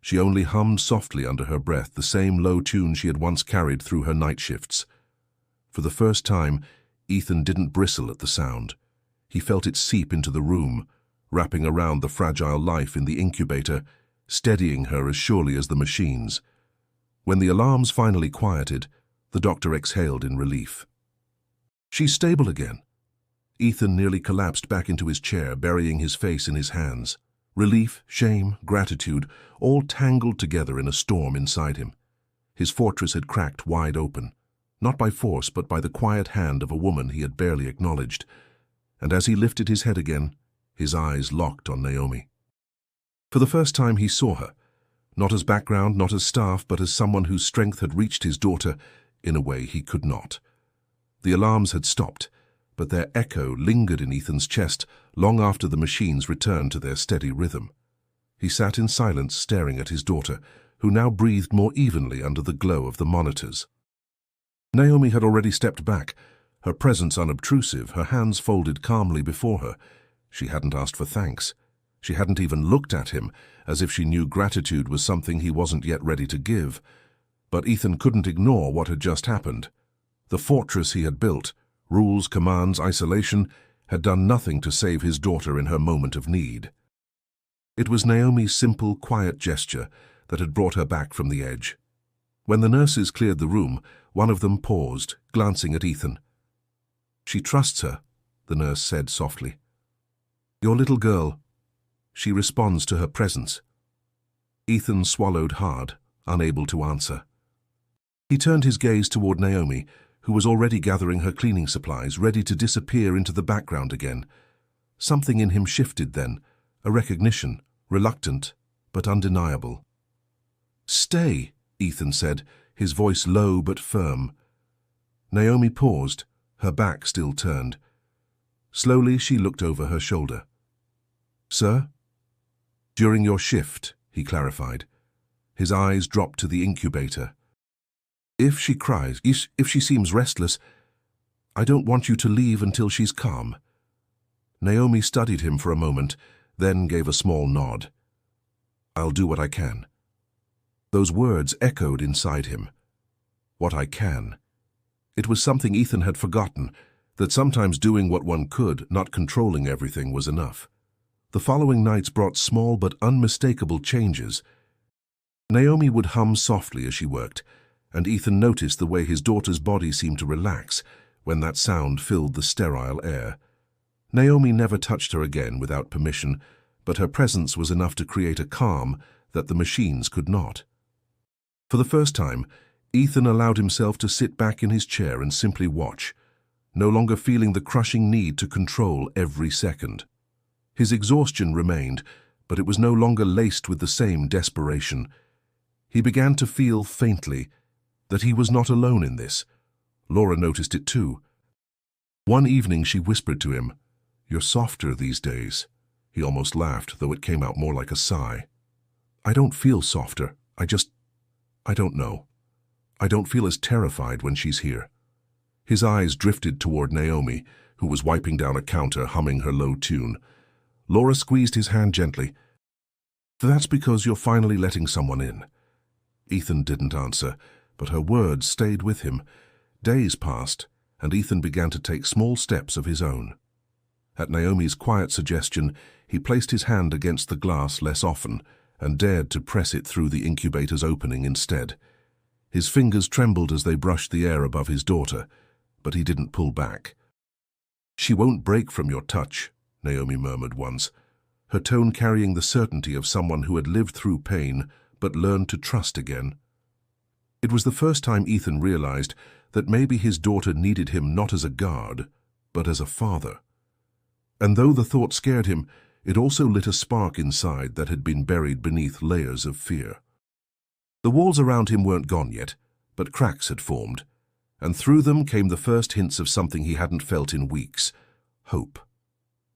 She only hummed softly under her breath, the same low tune she had once carried through her night shifts. For the first time, Ethan didn't bristle at the sound. He felt it seep into the room, wrapping around the fragile life in the incubator, steadying her as surely as the machines. When the alarms finally quieted, the doctor exhaled in relief. "She's stable again." Ethan nearly collapsed back into his chair, burying his face in his hands. Relief, shame, gratitude, all tangled together in a storm inside him. His fortress had cracked wide open, not by force but by the quiet hand of a woman he had barely acknowledged. And as he lifted his head again, his eyes locked on Naomi. For the first time he saw her, not as background, not as staff, but as someone whose strength had reached his daughter in a way he could not. The alarms had stopped, but their echo lingered in Ethan's chest long after the machines returned to their steady rhythm. He sat in silence, staring at his daughter, who now breathed more evenly under the glow of the monitors. Naomi had already stepped back, her presence unobtrusive, her hands folded calmly before her. She hadn't asked for thanks. She hadn't even looked at him, as if she knew gratitude was something he wasn't yet ready to give. But Ethan couldn't ignore what had just happened. The fortress he had built, rules, commands, isolation, had done nothing to save his daughter in her moment of need. It was Naomi's simple, quiet gesture that had brought her back from the edge. When the nurses cleared the room, one of them paused, glancing at Ethan. "She trusts her," the nurse said softly. "Your little girl. She responds to her presence." Ethan swallowed hard, unable to answer. He turned his gaze toward Naomi, who was already gathering her cleaning supplies, ready to disappear into the background again. Something in him shifted then, a recognition, reluctant but undeniable. "Stay," Ethan said, his voice low but firm. Naomi paused, her back still turned. Slowly she looked over her shoulder. "Sir?" "During your shift," he clarified. His eyes dropped to the incubator. "If she cries, if she seems restless, I don't want you to leave until she's calm." Naomi studied him for a moment, then gave a small nod. "I'll do what I can." Those words echoed inside him. What I can. It was something Ethan had forgotten, that sometimes doing what one could, not controlling everything, was enough. The following nights brought small but unmistakable changes. Naomi would hum softly as she worked, and Ethan noticed the way his daughter's body seemed to relax when that sound filled the sterile air. Naomi never touched her again without permission, but her presence was enough to create a calm that the machines could not. For the first time, Ethan allowed himself to sit back in his chair and simply watch, no longer feeling the crushing need to control every second. His exhaustion remained, but it was no longer laced with the same desperation. He began to feel faintly that he was not alone in this. Laura noticed it too. One evening she whispered to him, "You're softer these days." He almost laughed, though it came out more like a sigh. "I don't feel softer. I don't know. I don't feel as terrified when she's here." His eyes drifted toward Naomi, who was wiping down a counter, humming her low tune. Laura squeezed his hand gently. "That's because you're finally letting someone in." Ethan didn't answer, but her words stayed with him. Days passed, and Ethan began to take small steps of his own. At Naomi's quiet suggestion, he placed his hand against the glass less often and dared to press it through the incubator's opening instead. His fingers trembled as they brushed the air above his daughter, but he didn't pull back. "She won't break from your touch," Naomi murmured once, her tone carrying the certainty of someone who had lived through pain but learned to trust again. It was the first time Ethan realized that maybe his daughter needed him not as a guard, but as a father. And though the thought scared him, it also lit a spark inside that had been buried beneath layers of fear. The walls around him weren't gone yet, but cracks had formed, and through them came the first hints of something he hadn't felt in weeks: hope.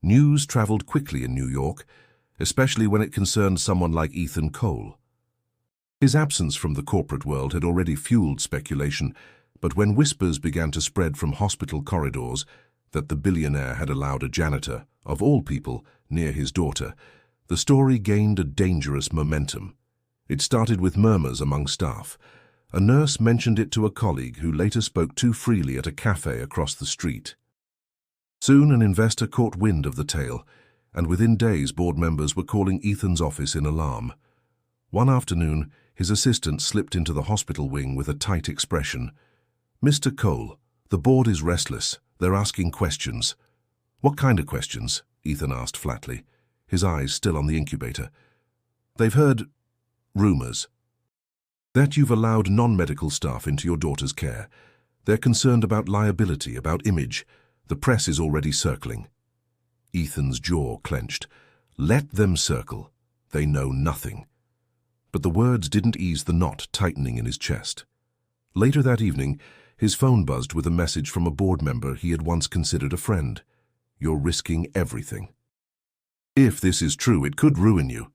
News traveled quickly in New York, especially when it concerned someone like Ethan Cole. His absence from the corporate world had already fueled speculation, but when whispers began to spread from hospital corridors that the billionaire had allowed a janitor, of all people, near his daughter, the story gained a dangerous momentum. It started with murmurs among staff. A nurse mentioned it to a colleague who later spoke too freely at a cafe across the street. Soon an investor caught wind of the tale, and within days board members were calling Ethan's office in alarm. One afternoon, his assistant slipped into the hospital wing with a tight expression. "Mr. Cole, the board is restless. They're asking questions." "What kind of questions?" Ethan asked flatly, his eyes still on the incubator. "They've heard rumors that you've allowed non-medical staff into your daughter's care. They're concerned about liability, about image. The press is already circling." Ethan's jaw clenched. Let them circle. They know nothing. But the words didn't ease the knot tightening in his chest. Later that evening, his phone buzzed with a message from a board member he had once considered a friend. "You're risking everything. If this is true, it could ruin you."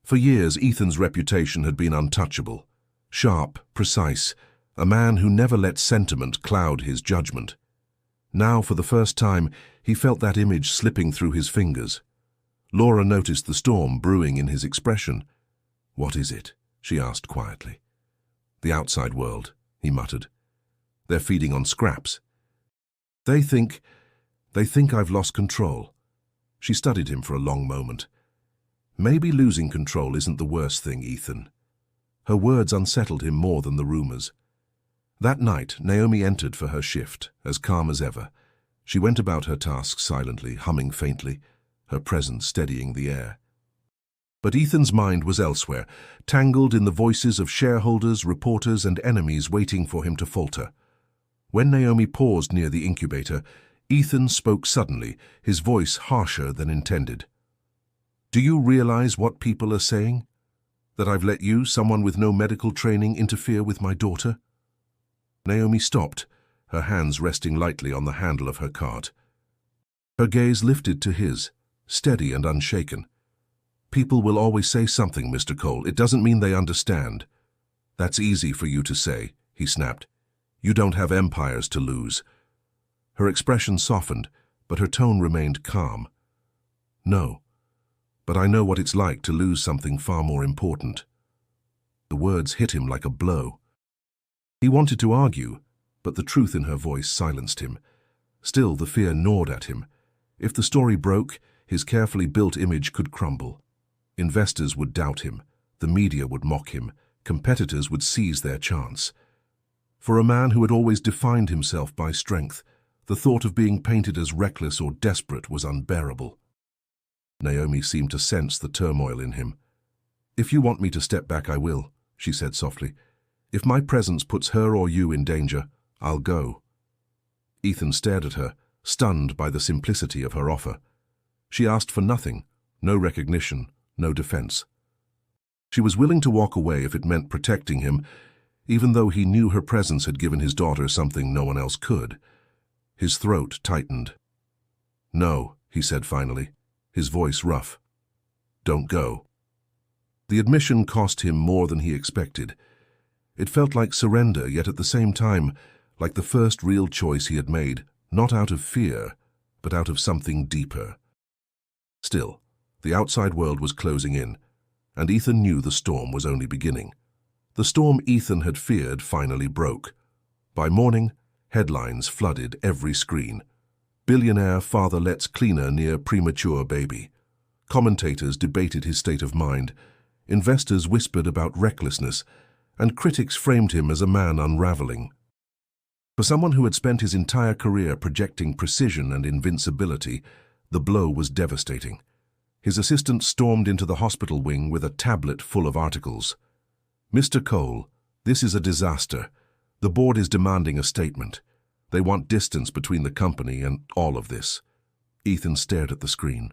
For years, Ethan's reputation had been untouchable. Sharp, precise, a man who never let sentiment cloud his judgment. Now, for the first time, he felt that image slipping through his fingers. Laura noticed the storm brewing in his expression. "What is it?" she asked quietly. "The outside world," he muttered. "They're feeding on scraps. They think I've lost control." She studied him for a long moment. "Maybe losing control isn't the worst thing, Ethan." Her words unsettled him more than the rumors. That night, Naomi entered for her shift, as calm as ever. She went about her tasks silently, humming faintly, her presence steadying the air. But Ethan's mind was elsewhere, tangled in the voices of shareholders, reporters, and enemies waiting for him to falter. When Naomi paused near the incubator, Ethan spoke suddenly, his voice harsher than intended. "Do you realize what people are saying? That I've let you, someone with no medical training, interfere with my daughter?" Naomi stopped, her hands resting lightly on the handle of her cart. Her gaze lifted to his, steady and unshaken. "People will always say something, Mr. Cole. It doesn't mean they understand." "That's easy for you to say," he snapped. "You don't have empires to lose." Her expression softened, but her tone remained calm. "No, but I know what it's like to lose something far more important." The words hit him like a blow. He wanted to argue, but the truth in her voice silenced him. Still, the fear gnawed at him. If the story broke, his carefully built image could crumble. Investors would doubt him, the media would mock him, competitors would seize their chance. For a man who had always defined himself by strength, the thought of being painted as reckless or desperate was unbearable. Naomi seemed to sense the turmoil in him. "If you want me to step back, I will," she said softly. "If my presence puts her or you in danger, I'll go." Ethan stared at her, stunned by the simplicity of her offer. She asked for nothing, no recognition, no defense. She was willing to walk away if it meant protecting him, even though he knew her presence had given his daughter something no one else could. His throat tightened. "No," he said finally, his voice rough. "Don't go." The admission cost him more than he expected. It felt like surrender, yet at the same time, like the first real choice he had made, not out of fear, but out of something deeper. Still, the outside world was closing in, and Ethan knew the storm was only beginning. The storm Ethan had feared finally broke. By morning, headlines flooded every screen. "Billionaire father lets cleaner near premature baby." Commentators debated his state of mind. Investors whispered about recklessness, and critics framed him as a man unraveling. For someone who had spent his entire career projecting precision and invincibility, the blow was devastating. His assistant stormed into the hospital wing with a tablet full of articles. "Mr. Cole, This is a disaster. The board is demanding a statement. They want distance between the company and all of this. Ethan stared at the screen.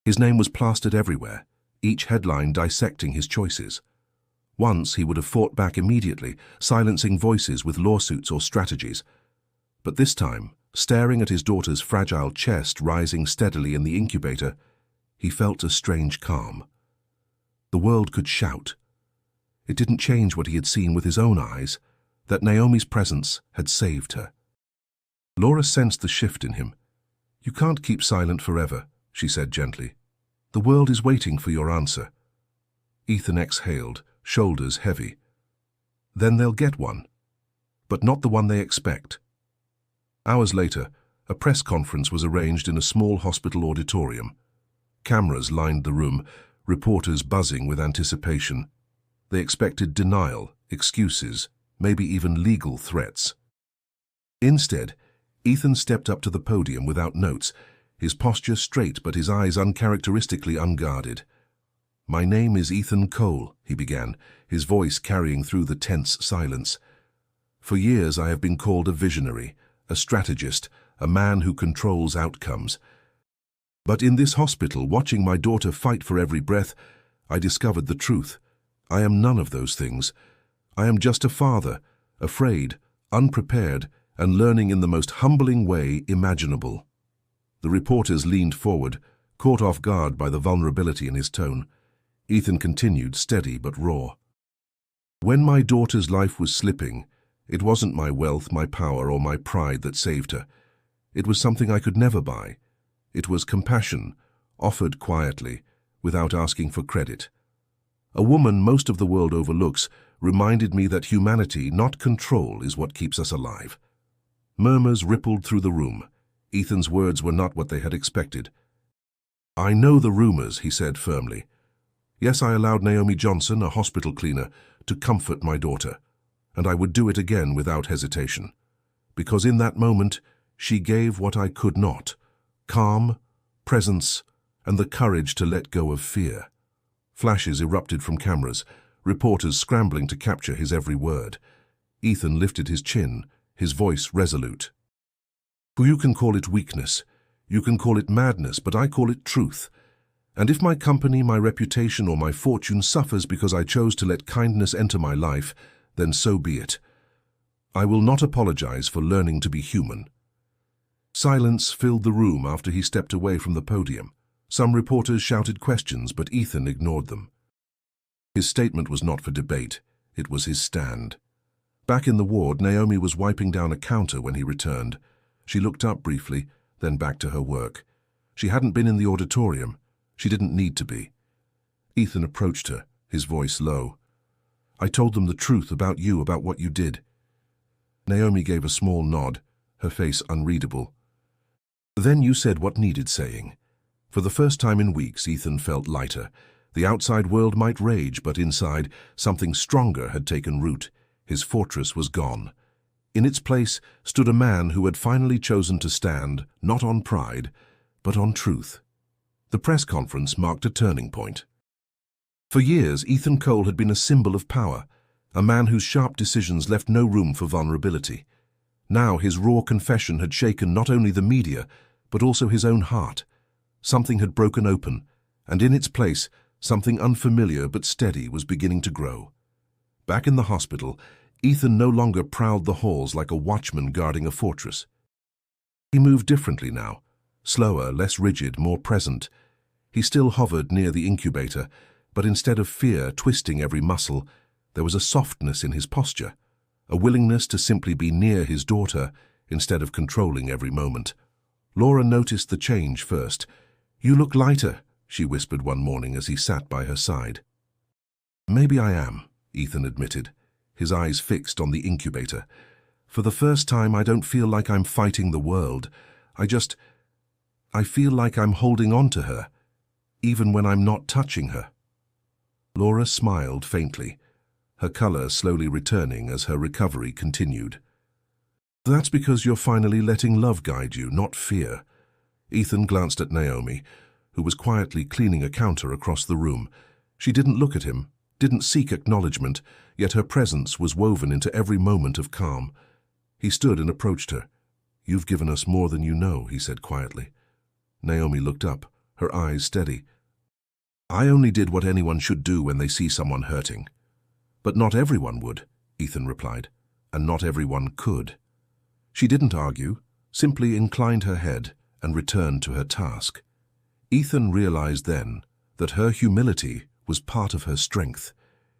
His name was plastered everywhere, each headline dissecting his choices. Once he would have fought back immediately, silencing voices with lawsuits or strategies. But this time, staring at his daughter's fragile chest rising steadily in the incubator, he felt a strange calm. The world could shout. It didn't change what he had seen with his own eyes, that Naomi's presence had saved her. Laura sensed the shift in him. "You can't keep silent forever," she said gently. "The world is waiting for your answer." Ethan exhaled, shoulders heavy. Then they'll get one, but not the one they expect. Hours later, a press conference was arranged in a small hospital auditorium. Cameras lined the room, reporters buzzing with anticipation. They expected denial, excuses, maybe even legal threats. Instead, Ethan stepped up to the podium without notes, his posture straight but his eyes uncharacteristically unguarded. "My name is Ethan Cole," he began, his voice carrying through the tense silence. "For years I have been called a visionary, a strategist, a man who controls outcomes. But in this hospital, watching my daughter fight for every breath, I discovered the truth. I am none of those things. I am just a father, afraid, unprepared, and learning in the most humbling way imaginable." The reporters leaned forward, caught off guard by the vulnerability in his tone. Ethan continued, steady but raw. "When my daughter's life was slipping, it wasn't my wealth, my power, or my pride that saved her. It was something I could never buy. It was compassion, offered quietly, without asking for credit. A woman most of the world overlooks reminded me that humanity, not control, is what keeps us alive." Murmurs rippled through the room. Ethan's words were not what they had expected. "I know the rumors," he said firmly. "Yes, I allowed Naomi Johnson, a hospital cleaner, to comfort my daughter, and I would do it again without hesitation. Because in that moment, she gave what I could not: calm, presence, and the courage to let go of fear." Flashes erupted from cameras, reporters scrambling to capture his every word. Ethan lifted his chin, his voice resolute. "You can call it weakness, you can call it madness, but I call it truth. And if my company, my reputation, or my fortune suffers because I chose to let kindness enter my life, then so be it. I will not apologize for learning to be human." Silence filled the room after he stepped away from the podium. Some reporters shouted questions, but Ethan ignored them. His statement was not for debate, it was his stand. Back in the ward, Naomi was wiping down a counter when he returned. She looked up briefly, then back to her work. She hadn't been in the auditorium. She didn't need to be. Ethan approached her, his voice low. "I told them the truth about you, about what you did." Naomi gave a small nod, her face unreadable. "Then you said what needed saying." For the first time in weeks, Ethan felt lighter. The outside world might rage, but inside, something stronger had taken root. His fortress was gone. In its place stood a man who had finally chosen to stand, not on pride, but on truth. The press conference marked a turning point. For years, Ethan Cole had been a symbol of power, a man whose sharp decisions left no room for vulnerability. Now his raw confession had shaken not only the media, but also his own heart. Something had broken open, and in its place, something unfamiliar but steady was beginning to grow. Back in the hospital, Ethan no longer prowled the halls like a watchman guarding a fortress. He moved differently now, slower, less rigid, more present. He still hovered near the incubator, but instead of fear twisting every muscle, there was a softness in his posture, a willingness to simply be near his daughter instead of controlling every moment. Laura noticed the change first. "You look lighter," she whispered one morning as he sat by her side. "Maybe I am," Ethan admitted, his eyes fixed on the incubator. "For the first time, I don't feel like I'm fighting the world. I feel like I'm holding on to her, even when I'm not touching her." Laura smiled faintly, her color slowly returning as her recovery continued. "That's because you're finally letting love guide you, not fear." Ethan glanced at Naomi, who was quietly cleaning a counter across the room. She didn't look at him, didn't seek acknowledgement, yet her presence was woven into every moment of calm. He stood and approached her. "You've given us more than you know," he said quietly. Naomi looked up, her eyes steady. "I only did what anyone should do when they see someone hurting." "But not everyone would," Ethan replied, "and not everyone could." She didn't argue, simply inclined her head and returned to her task. Ethan realized then that her humility was part of her strength.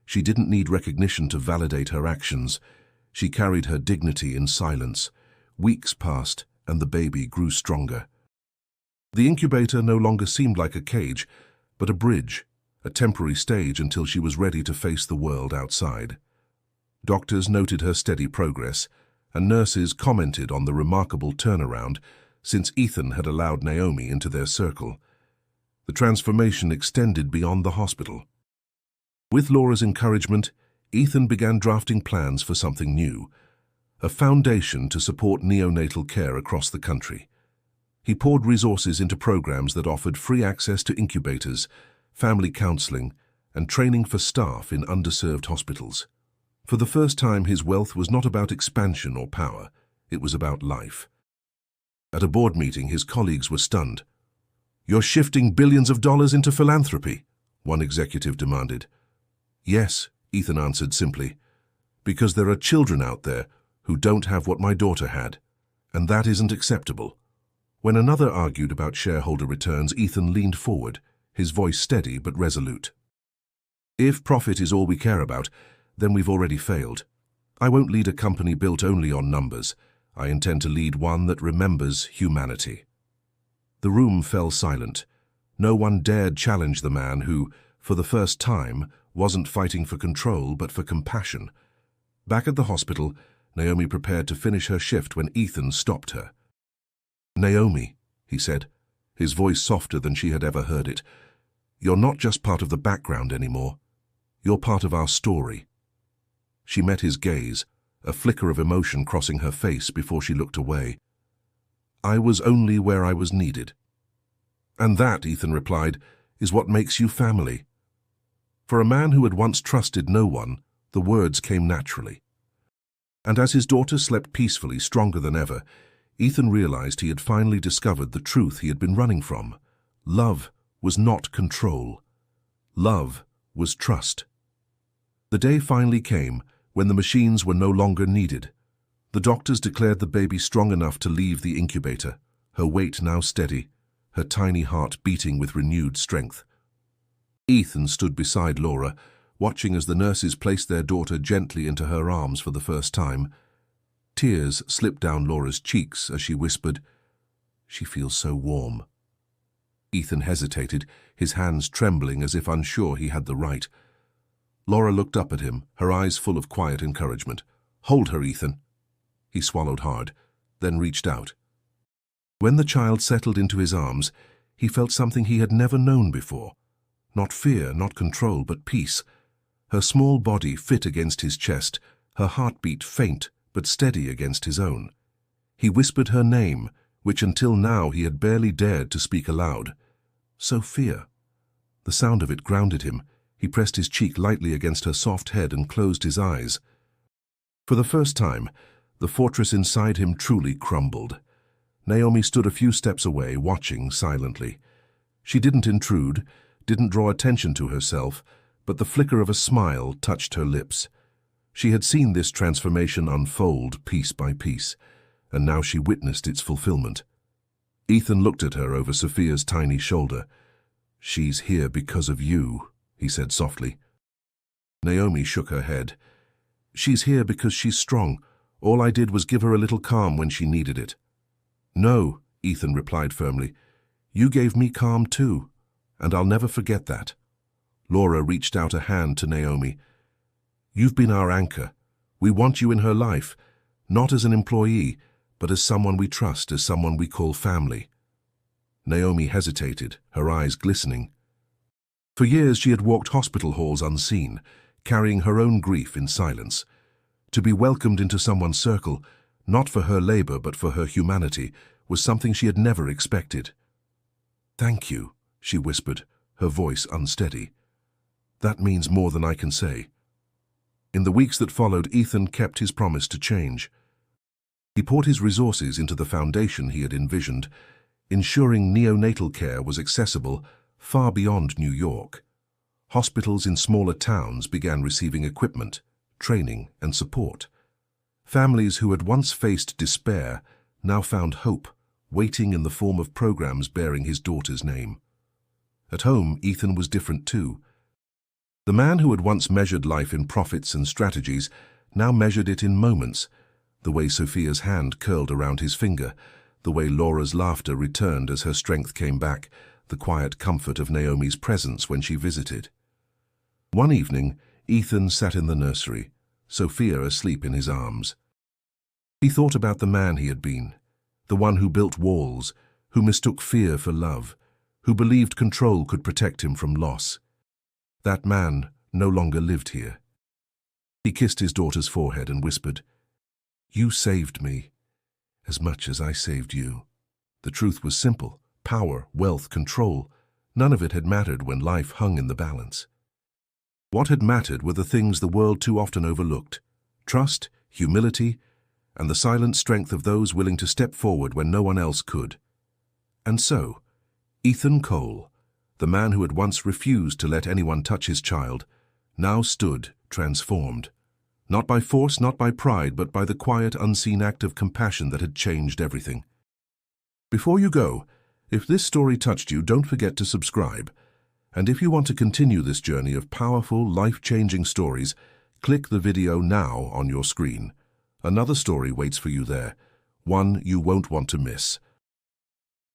She didn't need recognition to validate her actions. She carried her dignity in silence. Weeks passed, and the baby grew stronger. The incubator no longer seemed like a cage, but a bridge, a temporary stage until she was ready to face the world outside. Doctors noted her steady progress, and nurses commented on the remarkable turnaround since Ethan had allowed Naomi into their circle. The transformation extended beyond the hospital. With Laura's encouragement, Ethan began drafting plans for something new, a foundation to support neonatal care across the country. He poured resources into programs that offered free access to incubators, family counseling, and training for staff in underserved hospitals. For the first time, his wealth was not about expansion or power, it was about life. At a board meeting, his colleagues were stunned. "You're shifting billions of dollars into philanthropy," one executive demanded. "Yes," Ethan answered simply, "because there are children out there who don't have what my daughter had, and that isn't acceptable." When another argued about shareholder returns, Ethan leaned forward, his voice steady but resolute. "If profit is all we care about, then we've already failed. I won't lead a company built only on numbers. I intend to lead one that remembers humanity." The room fell silent. No one dared challenge the man who, for the first time, wasn't fighting for control but for compassion. Back at the hospital, Naomi prepared to finish her shift when Ethan stopped her. "Naomi," he said, his voice softer than she had ever heard it, "you're not just part of the background anymore. You're part of our story." She met his gaze, a flicker of emotion crossing her face before she looked away. "I was only where I was needed." "And that," Ethan replied, "is what makes you family." For a man who had once trusted no one, the words came naturally. And as his daughter slept peacefully, stronger than ever, Ethan realized he had finally discovered the truth he had been running from. Love was not control. Love was trust. The day finally came when the machines were no longer needed. The doctors declared the baby strong enough to leave the incubator, her weight now steady, her tiny heart beating with renewed strength. Ethan stood beside Laura, watching as the nurses placed their daughter gently into her arms for the first time. Tears slipped down Laura's cheeks as she whispered, "She feels so warm." Ethan hesitated, his hands trembling as if unsure he had the right. Laura looked up at him, her eyes full of quiet encouragement. "Hold her, Ethan." He swallowed hard, then reached out. When the child settled into his arms, he felt something he had never known before. Not fear, not control, but peace. Her small body fit against his chest, her heartbeat faint but steady against his own. He whispered her name, which until now he had barely dared to speak aloud. "Sophia." The sound of it grounded him. He pressed his cheek lightly against her soft head and closed his eyes. For the first time, the fortress inside him truly crumbled. Naomi stood a few steps away, watching silently. She didn't intrude, didn't draw attention to herself, but the flicker of a smile touched her lips. She had seen this transformation unfold piece by piece, and now she witnessed its fulfillment. Ethan looked at her over Sophia's tiny shoulder. "She's here because of you," he said softly. Naomi shook her head. "She's here because she's strong. All I did was give her a little calm when she needed it." "No," Ethan replied firmly. "You gave me calm too, and I'll never forget that." Laura reached out a hand to Naomi. "You've been our anchor. We want you in her life, not as an employee, but as someone we trust, as someone we call family." Naomi hesitated, her eyes glistening. For years she had walked hospital halls unseen, carrying her own grief in silence. To be welcomed into someone's circle, not for her labor but for her humanity, was something she had never expected. "Thank you," she whispered, her voice unsteady. That means more than I can say. In the weeks that followed, Ethan kept his promise to change. He poured his resources into the foundation he had envisioned, ensuring neonatal care was accessible far beyond New York. Hospitals in smaller towns began receiving equipment, training, and support. Families who had once faced despair now found hope, waiting in the form of programs bearing his daughter's name. At home, Ethan was different too. The man who had once measured life in profits and strategies now measured it in moments, the way Sophia's hand curled around his finger, the way Laura's laughter returned as her strength came back, the quiet comfort of Naomi's presence when she visited. One evening, Ethan sat in the nursery, Sophia asleep in his arms. He thought about the man he had been, the one who built walls, who mistook fear for love, who believed control could protect him from loss. That man no longer lived here. He kissed his daughter's forehead and whispered, "You saved me, as much as I saved you." The truth was simple. Power, wealth, control, none of it had mattered when life hung in the balance. What had mattered were the things the world too often overlooked: trust, humility, and the silent strength of those willing to step forward when no one else could. And so, Ethan Cole, the man who had once refused to let anyone touch his child, now stood transformed. Not by force, not by pride, but by the quiet, unseen act of compassion that had changed everything. Before you go, if this story touched you, don't forget to subscribe. And if you want to continue this journey of powerful, life-changing stories, click the video now on your screen. Another story waits for you there, one you won't want to miss.